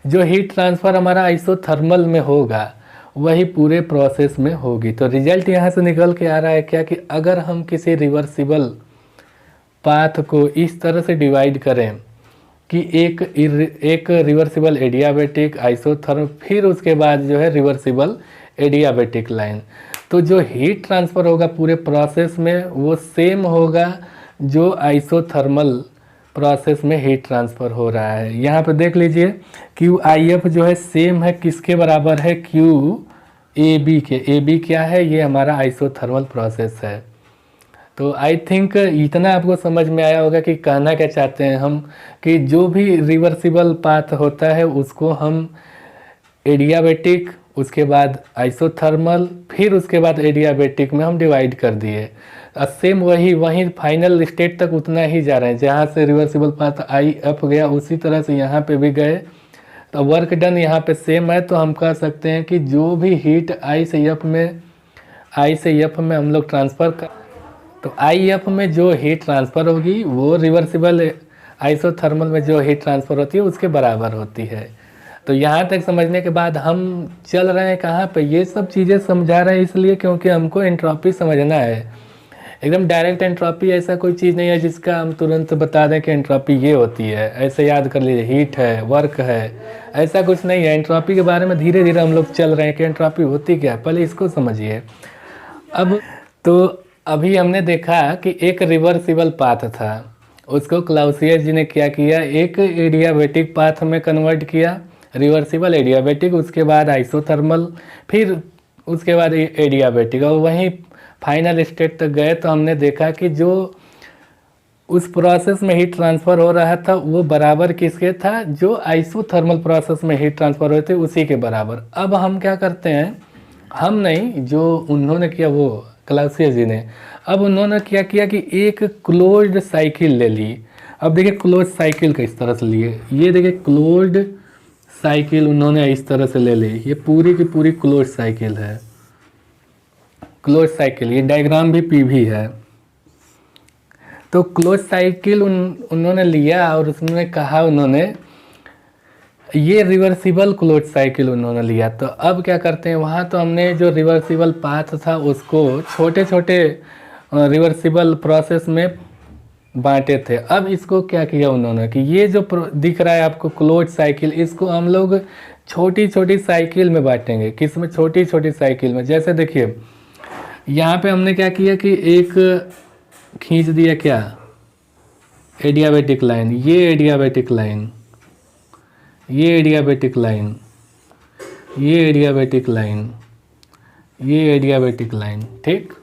जो हीट ट्रांसफ़र हमारा आइसोथर्मल में होगा वही पूरे प्रोसेस में होगी। तो रिजल्ट यहाँ से निकल के आ रहा है क्या कि अगर हम किसी रिवर्सिबल पाथ को इस तरह से डिवाइड करें कि एक रिवर्सिबल एडियाबेटिक आइसोथर्म, फिर उसके बाद जो है रिवर्सिबल एडियाबेटिक लाइन, तो जो हीट ट्रांसफ़र होगा पूरे प्रोसेस में वो सेम होगा जो आइसोथर्मल प्रोसेस में हीट ट्रांसफ़र हो रहा है। यहाँ पे देख लीजिए क्यू आई एफ जो है सेम है किसके बराबर है क्यू ए बी के। ए बी क्या है, ये हमारा आइसोथर्मल प्रोसेस है। तो आई थिंक इतना आपको समझ में आया होगा कि कहना क्या चाहते हैं हम, कि जो भी रिवर्सिबल पाथ होता है उसको हम एडियाबेटिक, उसके बाद आइसोथर्मल, फिर उसके बाद एडियाबेटिक में हम डिवाइड कर दिए। सेम वही फाइनल स्टेट तक उतना ही जा रहे हैं, जहाँ से रिवर्सिबल पाथ आई अप गया उसी तरह से यहाँ पे भी गए। तो वर्क डन यहाँ पे सेम है, तो हम कह सकते हैं कि जो भी हीट आई से एफ में हम लोग ट्रांसफ़र कर, तो आई एफ में जो हीट ट्रांसफ़र होगी वो रिवर्सिबल आइसोथर्मल में जो हीट ट्रांसफ़र होती है उसके बराबर होती है। तो यहाँ तक समझने के बाद हम चल रहे हैं कहाँ पे, ये सब चीज़ें समझा रहे हैं इसलिए क्योंकि हमको एंट्रोपी समझना है। एकदम डायरेक्ट एंट्रोपी ऐसा कोई चीज़ नहीं है जिसका हम तुरंत बता दें कि एंट्रोपी ये होती है, ऐसे याद कर लीजिए हीट है वर्क है, ऐसा कुछ नहीं है। एंट्रोपी के बारे में धीरे धीरे हम लोग चल रहे हैं कि एंट्रोपी होती क्या है, पहले इसको समझिए। अब तो अभी हमने देखा कि एक रिवर्सिबल पाथ था, उसको क्लाउसियस जी ने क्या किया, एक एडियाबेटिक पाथ में कन्वर्ट किया, रिवर्सिबल एडियाबेटिक, उसके बाद आइसोथर्मल, फिर उसके बाद एडियाबेटिक, और वहीं फाइनल स्टेट तक गए। तो हमने देखा कि जो उस प्रोसेस में हीट ट्रांसफ़र हो रहा था वो बराबर किसके था, जो आइसोथर्मल प्रोसेस में हीट ट्रांसफ़र होते उसी के बराबर। अब हम क्या करते हैं, हम नहीं, जो उन्होंने किया वो क्लाउसियस जी ने, अब उन्होंने क्या किया कि एक क्लोज्ड साइकिल ले ली। अब देखिए क्लोज्ड साइकिल किस तरह से लिए, ये देखिए क्लोज्ड साइकिल उन्होंने इस तरह से ले ली, ये पूरी की पूरी क्लोज्ड साइकिल है, क्लोज्ड साइकिल, ये डायग्राम भी पीवी है। तो क्लोज साइकिल उन्होंने लिया और उसमें कहा उन्होंने ये रिवर्सिबल क्लोज साइकिल उन्होंने लिया। तो अब क्या करते हैं, वहाँ तो हमने जो रिवर्सिबल पाथ था उसको छोटे छोटे रिवर्सिबल प्रोसेस में बांटे थे। अब इसको क्या किया उन्होंने कि ये जो दिख रहा है आपको क्लोज साइकिल, इसको हम लोग छोटी छोटी साइकिल में बांटेंगे। किस में? छोटी छोटी साइकिल में। जैसे देखिए यहाँ पे हमने क्या किया कि एक खींच दिया क्या, एडियाबेटिक लाइन, ये एडियाबेटिक लाइन, ये एडियाबेटिक लाइन, ये एडियाबेटिक लाइन, ये एडियाबेटिक लाइन। ठीक,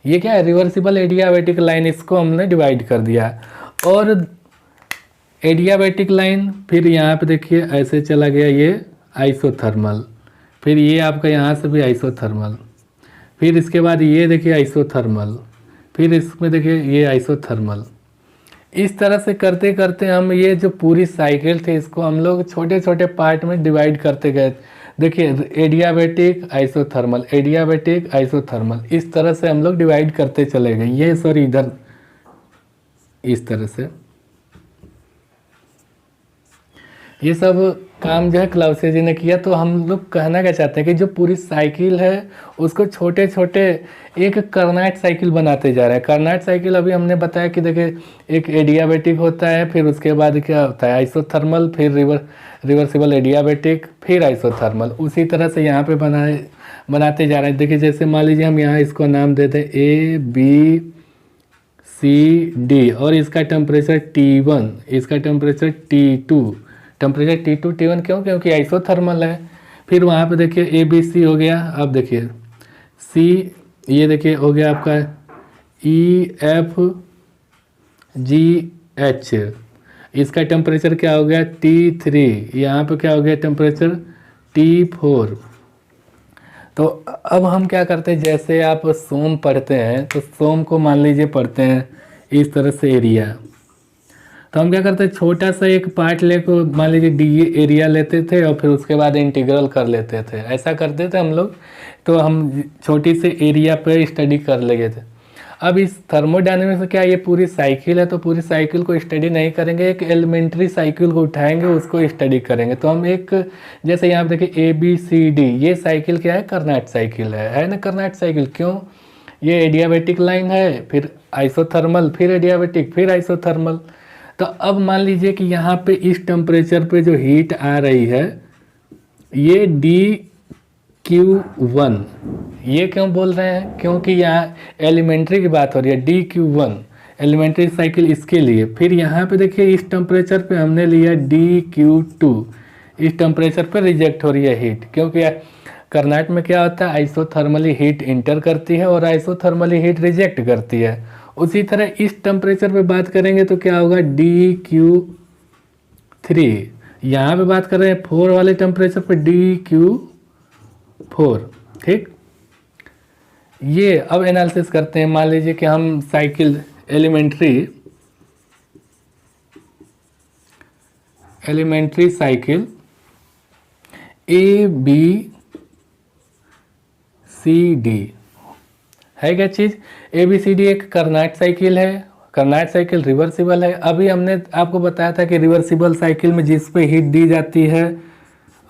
ये क्या है? Reversible adiabatic line. इसको हमने डिवाइड कर दिया और एडियाबेटिक लाइन, फिर यहाँ पे देखिए ऐसे चला गया ये आइसोथर्मल, फिर ये आपका यहाँ से भी आइसोथर्मल, फिर इसके बाद ये देखिए आइसोथर्मल, फिर इसमें देखिए ये आइसोथर्मल। इस तरह से करते करते हम ये जो पूरी साइकिल थी इसको हम लोग छोटे छोटे पार्ट में डिवाइड करते गए। देखिए एडियाबेटिक आइसोथर्मल, एडियाबेटिक आइसोथर्मल, इस तरह से हम लोग डिवाइड करते चले गए। ये सॉरी इधर इस तरह से ये सब काम जो है क्लाउसियस जी ने किया। तो हम लोग कहना क्या चाहते हैं कि जो पूरी साइकिल है उसको छोटे छोटे एक कर्नाट साइकिल बनाते जा रहे हैं। कर्नाट साइकिल अभी हमने बताया कि देखिए एक एडियाबेटिक होता है, फिर उसके बाद क्या होता है आइसोथर्मल, फिर रिवर्सिबल एडियाबेटिक, फिर आइसोथर्मल। उसी तरह से यहाँ पे बनाते जा रहे हैं। देखिए जैसे मान लीजिए हम यहाँ इसको नाम देते हैं ABCD और इसका टेम्परेचर T1, इसका temperature T2। Temperature T2 T1 क्यों? क्योंकि आइसोथर्मल है। फिर वहाँ पे देखिए ABC हो गया, अब देखिए C, ये देखिए हो गया आपका EFGH, इसका टेम्परेचर क्या हो गया T3, यहाँ पे क्या हो गया टेम्परेचर T4। तो अब हम क्या करते हैं, जैसे आप सोम पढ़ते हैं तो सोम को मान लीजिए पढ़ते हैं इस तरह से एरिया, तो हम क्या करते हैं छोटा सा एक पार्ट लेकर मान लीजिए डी एरिया लेते थे और फिर उसके बाद इंटीग्रल कर लेते थे। ऐसा करते थे हम लोग। तो हम छोटी से एरिया पे स्टडी कर लेते थे। अब इस थर्मोडायनेमिक्स में क्या ये पूरी साइकिल है, तो पूरी साइकिल को स्टडी नहीं करेंगे, एक एलिमेंट्री साइकिल को उठाएंगे उसको स्टडी करेंगे। तो हम एक जैसे यहाँ पे देखिए ABCD, ये साइकिल क्या है? कर्नाट साइकिल है ना? कर्नाट साइकिल क्यों? ये एडियाबेटिक लाइन है, फिर आइसोथर्मल, फिर एडियाबेटिक, फिर आइसोथर्मल। तो अब मान लीजिए कि यहाँ पे इस टेम्परेचर पे जो हीट आ रही है ये DQ1, ये क्यों बोल रहे हैं? क्योंकि यहाँ एलिमेंट्री की बात हो रही है। DQ1 एलिमेंट्री साइकिल इसके लिए। फिर यहाँ पे देखिए इस टेम्परेचर पे हमने लिया DQ2, इस टेम्परेचर पे रिजेक्ट हो रही है हीट, क्योंकि कर्नाट में क्या होता है आइसोथर्मली हीट इंटर करती है और आइसोथर्मली हीट रिजेक्ट करती है। उसी तरह इस टेम्परेचर पे बात करेंगे तो क्या होगा DQ3, यहाँ पे बात कर रहे हैं 4 वाले टेम्परेचर पे DQ4। ठीक, ये अब एनालिसिस करते हैं। मान लीजिए कि हम साइकिल एलिमेंट्री साइकिल ABCD है क्या चीज़? ABCD एक कर्नाट साइकिल है। कर्नाट साइकिल रिवर्सिबल है। अभी हमने आपको बताया था कि रिवर्सिबल साइकिल में जिस पे हीट दी जाती है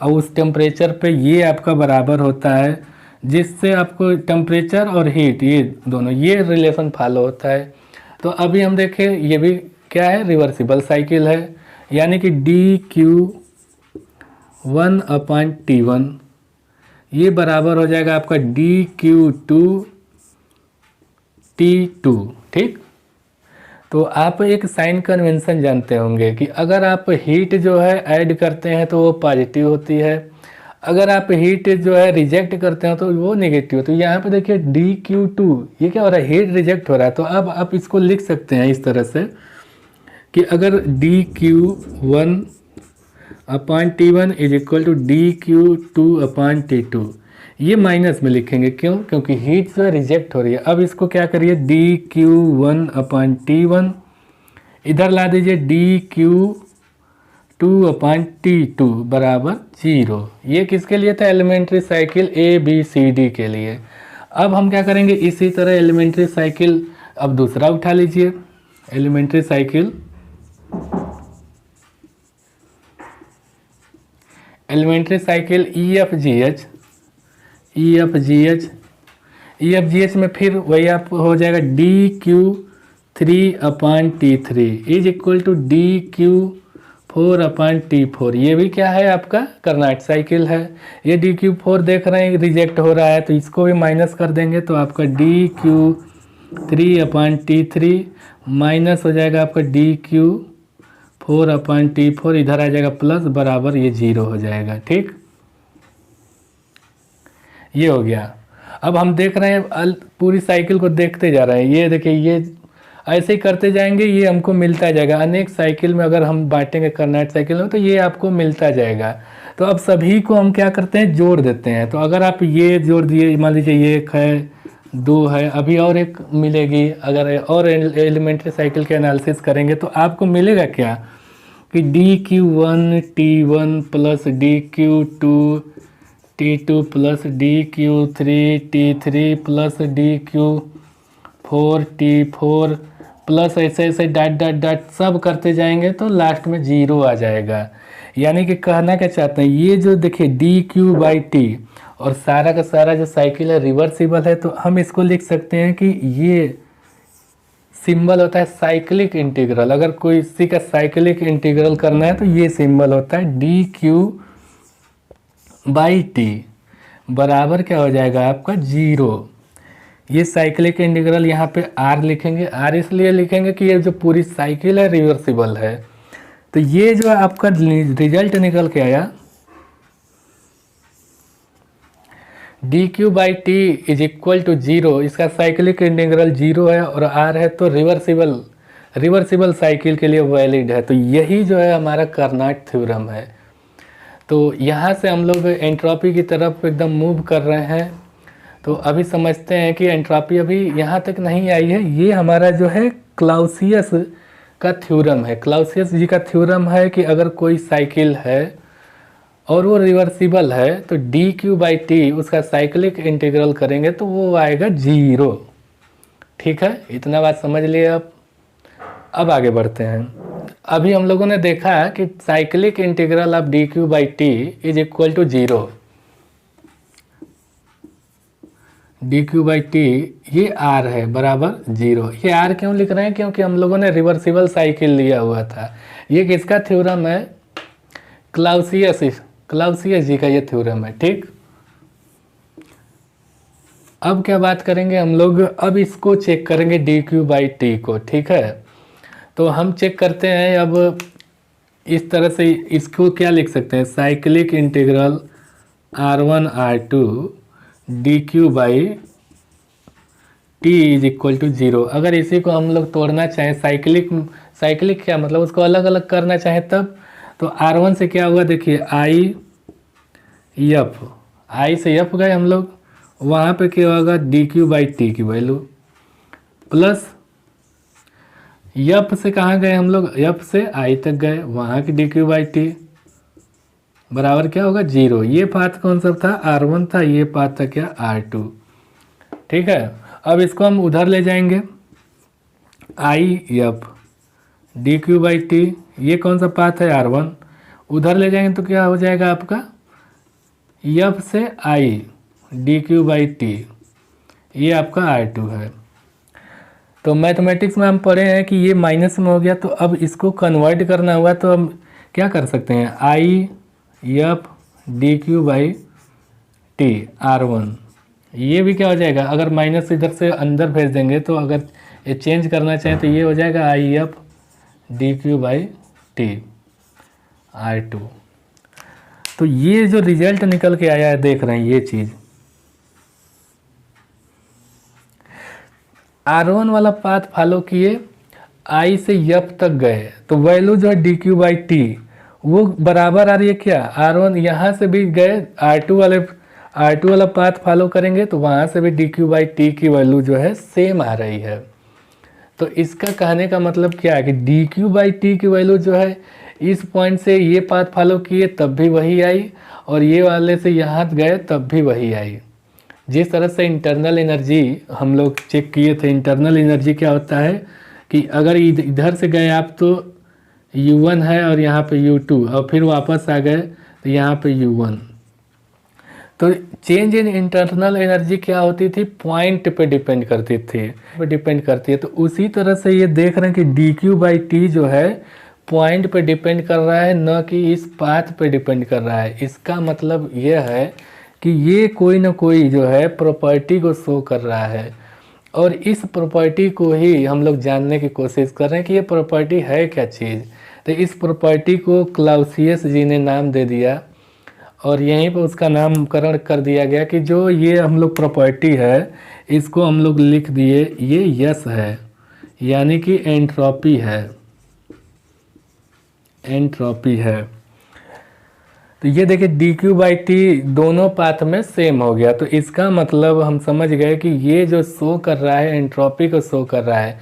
और उस टेम्परेचर पे ये आपका बराबर होता है, जिससे आपको टेम्परेचर और हीट ये दोनों ये रिलेशन फॉलो होता है। तो अभी हम देखें ये भी क्या है? रिवर्सिबल साइकिल है, यानी कि DQ1/T1 ये बराबर हो जाएगा आपका DQ2T2। ठीक, तो आप एक साइन कन्वेंशन जानते होंगे कि अगर आप हीट जो है ऐड करते हैं तो वो पॉजिटिव होती है, अगर आप हीट जो है रिजेक्ट करते हैं तो वो नेगेटिव। तो यहाँ पे देखिए DQ2 ये क्या हो रहा है? हीट रिजेक्ट हो रहा है। तो अब आप इसको लिख सकते हैं इस तरह से कि अगर DQ1/T1 is equal to DQ2/T2, ये माइनस में लिखेंगे। क्यों? क्योंकि हीट जो है रिजेक्ट हो रही है। अब इसको क्या करिए DQ1/T1 इधर ला दीजिए DQ2/T2 बराबर 0। ये किसके लिए था? एलिमेंट्री साइकिल ABCD के लिए। अब हम क्या करेंगे इसी तरह एलिमेंट्री साइकिल अब दूसरा उठा लीजिए। Elementary cycle, elementary cycle EFGH में फिर वही आप हो जाएगा dQ3/T3 is equal to dQ4/T4। ये भी क्या है आपका कर्नाट साइकिल है। ये dQ4 देख रहे हैं रिजेक्ट हो रहा है तो इसको भी माइनस कर देंगे तो आपका dQ3/T3 माइनस हो जाएगा आपका dQ4/T4, इधर आ जाएगा प्लस बराबर ये 0 हो जाएगा। ठीक, ये हो गया। अब हम देख रहे हैं पूरी साइकिल को देखते जा रहे हैं। ये देखिए, ये ऐसे ही करते जाएंगे, ये हमको मिलता जाएगा। अनेक साइकिल में अगर हम बांटेंगे कर्नाट साइकिल में तो ये आपको मिलता जाएगा। तो अब सभी को हम क्या करते हैं, जोड़ देते हैं। तो अगर आप ये जोड़ दिए, मान लीजिए ये 1 है, 2 है, अभी और एक मिलेगी। अगर और एलिमेंट्री साइकिल के एनालिसिस करेंगे तो आपको मिलेगा क्या कि dQ1T1 plus dQ2T2 plus dQ3T3 plus dQ4T4 plus ऐसे ऐसे डॉट डॉट डॉट सब करते जाएंगे तो लास्ट में 0 आ जाएगा। यानी कि कहना क्या चाहते हैं, ये जो देखिए dQ/T और सारा का सारा जो साइकिल है रिवर्सिबल है, तो हम इसको लिख सकते हैं कि ये सिंबल होता है साइक्लिक इंटीग्रल। अगर कोई इसी का साइक्लिक इंटीग्रल करना है तो ये सिंबल होता है dQ/T बराबर क्या हो जाएगा आपका 0। ये साइक्लिक इंटीग्रल यहाँ पे R लिखेंगे। R इसलिए लिखेंगे कि ये जो पूरी साइकिल है रिवर्सिबल है। तो ये जो आपका रिजल्ट निकल के आया dQ/T इज इक्वल टू 0, इसका साइक्लिक इंटीग्रल 0 है और R है तो रिवर्सिबल साइकिल के लिए वैलिड है। तो यही जो है हमारा कर्नाट थ्योरम है। तो यहाँ से हम लोग एंट्रोपी की तरफ एकदम मूव कर रहे हैं। तो अभी समझते हैं कि एंट्रोपी अभी यहाँ तक नहीं आई है। ये हमारा जो है क्लाउसियस का थ्योरम है। क्लाउसियस जी का थ्योरम है कि अगर कोई साइकिल है और वो रिवर्सिबल है तो dQ/T उसका साइक्लिक इंटीग्रल करेंगे तो वो आएगा 0। ठीक है, इतना बात समझ लिए आप। अब आगे बढ़ते हैं। अभी हम लोगों ने देखा कि cyclic integral of dQ/T is equal to 0। dQ/T ये R है बराबर 0। ये R क्यों लिख रहे हैं, क्योंकि हम लोगों ने रिवर्सिबल साइकिल लिया हुआ था। ये किसका थ्योरम है, क्लाउसियस जी का ये थ्योरम है। ठीक, अब क्या बात करेंगे हम लोग, अब इसको चेक करेंगे dQ/T को। ठीक है, तो हम चेक करते हैं। अब इस तरह से इसको क्या लिख सकते हैं, cyclic integral R1 R2 dQ/T is equal to 0। अगर इसी को हम लोग तोड़ना चाहें, साइक्लिक क्या मतलब उसको अलग अलग करना चाहें तब, तो R1 से क्या हुआ देखिए I से F गए हम लोग, वहाँ पे क्या होगा dQ/T की वैल्यू प्लस F से कहाँ गए हम लोग, F से I तक गए, वहाँ की dQ/T बराबर क्या होगा 0। ये पाथ कौन सा था, R1 था, ये पाथ था क्या R2। ठीक है, अब इसको हम उधर ले जाएंगे IF dQ/T, ये कौन सा पाथ है R1, उधर ले जाएंगे तो क्या हो जाएगा आपका F से I dQ/T, ये आपका R2 है। तो मैथमेटिक्स में हम पढ़े हैं कि ये माइनस में हो गया, तो अब इसको कन्वर्ट करना हुआ तो हम क्या कर सकते हैं, IF dQ/T R1, ये भी क्या हो जाएगा, अगर माइनस इधर से अंदर भेज देंगे तो अगर ये चेंज करना चाहें तो ये हो जाएगा IF dQ/T R2। तो ये जो रिजल्ट निकल के आया है देख रहे हैं, ये चीज़ R1 वाला पाथ फॉलो किए, I से F तक गए तो वैल्यू जो है dQ/T वो बराबर आ रही है क्या, R1 यहाँ से भी गए R2 वाला पाथ फॉलो करेंगे तो वहाँ से भी dQ/T की वैल्यू जो है सेम आ रही है। तो इसका कहने का मतलब क्या है कि dQ/T की वैल्यू जो है इस पॉइंट से ये पाथ फॉलो किए तब भी वही आई और ये वाले से यहाँ गए तब भी वही आई। जिस तरह से इंटरनल एनर्जी हम लोग चेक किए थे, इंटरनल एनर्जी क्या होता है, कि अगर इधर से गए आप तो U1 है और यहाँ पे U2 और फिर वापस आ गए तो यहाँ पे U1। तो चेंज इन इंटरनल एनर्जी क्या होती थी, पॉइंट पे डिपेंड करती थी, डिपेंड करती है। तो उसी तरह से ये देख रहे हैं कि dq/t जो है पॉइंट पे डिपेंड कर रहा है, न कि इस पाथ पे डिपेंड कर रहा है। इसका मतलब यह है कि ये कोई ना कोई जो है प्रॉपर्टी को शो कर रहा है, और इस प्रॉपर्टी को ही हम लोग जानने की कोशिश कर रहे हैं कि ये प्रॉपर्टी है क्या चीज़। तो इस प्रॉपर्टी को क्लाउसियस जी ने नाम दे दिया, और यहीं पर उसका नामकरण कर दिया गया कि जो ये हम लोग प्रॉपर्टी है इसको हम लोग लिख दिए ये यस है, यानी कि एंट्रोपी है, एंट्रोपी है। तो ये देखिए dq/t दोनों पाथ में सेम हो गया, तो इसका मतलब हम समझ गए कि ये जो शो कर रहा है एंट्रोपी को शो कर रहा है,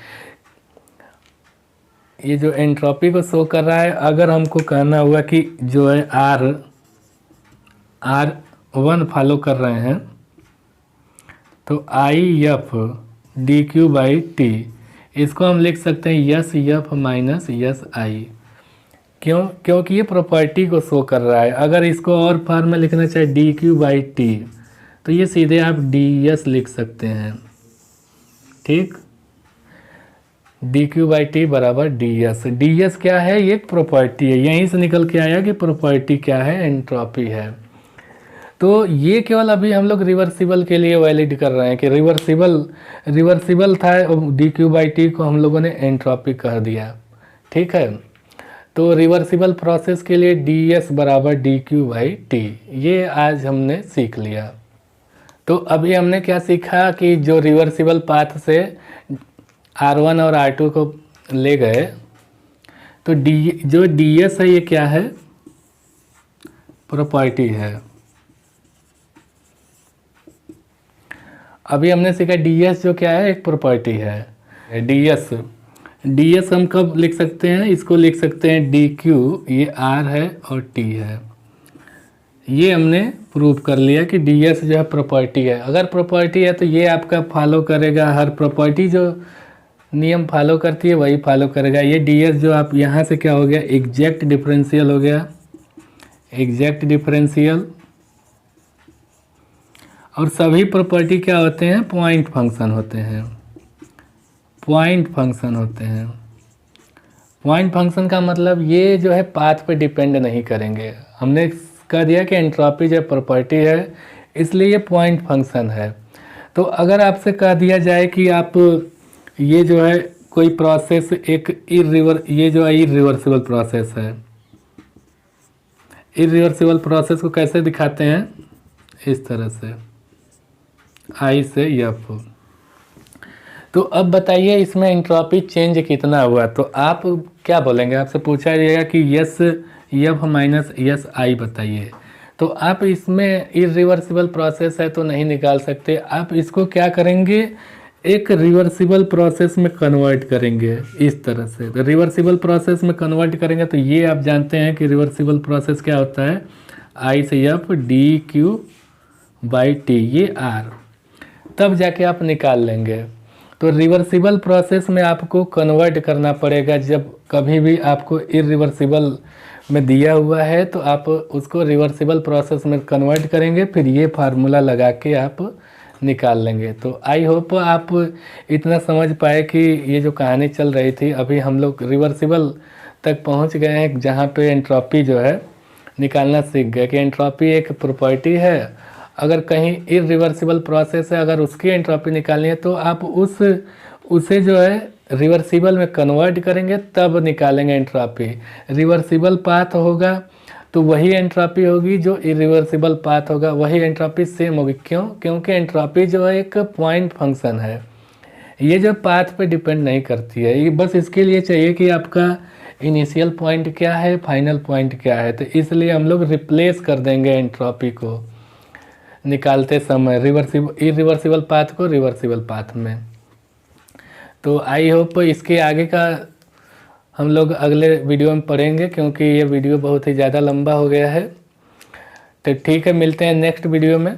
ये जो एंट्रोपी को शो कर रहा है। अगर हमको कहना हुआ कि जो है R1 फॉलो कर रहे हैं तो IF dq/t इसको हम लिख सकते हैं yes F minus yes I. क्यों? क्योंकि ये प्रॉपर्टी को शो कर रहा है। अगर इसको और फॉर्म में लिखना चाहे dq/t तो ये सीधे आप ds लिख सकते हैं, ठीक। dq/t बराबर ds। ds क्या है? ये एक प्रॉपर्टी है, यहीं से निकल के आया कि प्रॉपर्टी क्या है, एंट्रोपी है। तो ये केवल अभी हम लोग रिवर्सिबल के लिए वैलिड कर रहे हैं कि रिवर्सिबल था, dq/t को हम लोगों ने एंट्रोपी कह दिया, ठीक है। तो रिवर्सिबल प्रोसेस के लिए ds बराबर dq/t, ये आज हमने सीख लिया। तो अभी हमने क्या सीखा कि जो रिवर्सिबल पाथ से R1 और R2 को ले गए तो जो ds है ये क्या है, प्रॉपर्टी है। अभी हमने सीखा ds जो क्या है, एक प्रॉपर्टी है। ds हम कब लिख सकते हैं, इसको लिख सकते हैं dq, ये r है और t है। ये हमने प्रूव कर लिया कि ds जो है प्रॉपर्टी है। अगर प्रॉपर्टी है तो ये आपका फॉलो करेगा, हर प्रॉपर्टी जो नियम फॉलो करती है वही फॉलो करेगा। ये ds जो आप यहाँ से क्या हो गया, एग्जैक्ट डिफरेंशियल हो गया, एग्जैक्ट डिफरेंशियल। और सभी प्रॉपर्टी क्या होते हैं, पॉइंट फंक्शन होते हैं, पॉइंट फंक्शन होते हैं। पॉइंट फंक्शन का मतलब ये जो है पाथ पे डिपेंड नहीं करेंगे। हमने कह दिया कि एंट्रोपी जो प्रॉपर्टी है इसलिए ये पॉइंट फंक्शन है। तो अगर आपसे कह दिया जाए कि आप ये जो है कोई प्रोसेस एक ये जो है इरिवर्सिबल प्रोसेस है, इरिवर्सिबल प्रोसेस को कैसे दिखाते हैं, इस तरह से I से F। तो अब बताइए इसमें एंट्रोपी चेंज कितना हुआ, तो आप क्या बोलेंगे, आपसे पूछा जाएगा कि yes F minus yes I बताइए। तो आप इसमें इरिवर्सिबल प्रोसेस है तो नहीं निकाल सकते, आप इसको क्या करेंगे, एक रिवर्सिबल प्रोसेस में कन्वर्ट करेंगे इस तरह से। तो रिवर्सिबल प्रोसेस में कन्वर्ट करेंगे तो ये आप जानते हैं कि रिवर्सिबल प्रोसेस क्या होता है, I से F dq/t, ये R, तब जाके आप निकाल लेंगे। तो रिवर्सिबल प्रोसेस में आपको कन्वर्ट करना पड़ेगा। जब कभी भी आपको इरिवर्सिबल में दिया हुआ है तो आप उसको रिवर्सिबल प्रोसेस में कन्वर्ट करेंगे, फिर ये फार्मूला लगा के आप निकाल लेंगे। तो आई होप आप इतना समझ पाए कि ये जो कहानी चल रही थी, अभी हम लोग रिवर्सिबल तक पहुंच गए हैं जहाँ पे एंट्रोपी जो है निकालना सीख गए कि एंट्रोपी एक प्रॉपर्टी है। अगर कहीं इरिवर्सिबल प्रोसेस है, अगर उसकी एंट्रोपी निकालनी है तो आप उसे जो है रिवर्सिबल में कन्वर्ट करेंगे तब निकालेंगे एंट्रोपी। रिवर्सिबल पाथ होगा तो वही एंट्रोपी होगी, जो इरिवर्सिबल पाथ होगा वही एंट्रोपी सेम होगी। क्यों? क्योंकि एंट्रोपी जो है एक पॉइंट फंक्शन है, ये जो पाथ पे डिपेंड नहीं करती है। ये बस इसके लिए चाहिए कि आपका इनिशियल पॉइंट क्या है, फाइनल पॉइंट क्या है। तो इसलिए हम लोग रिप्लेस कर देंगे एंट्रोपी को निकालते समय इरिवर्सिबल पाथ को रिवर्सिबल पाथ में। तो आई होप इसके आगे का हम लोग अगले वीडियो में पढ़ेंगे, क्योंकि ये वीडियो बहुत ही ज़्यादा लंबा हो गया है। तो ठीक है, मिलते हैं नेक्स्ट वीडियो में।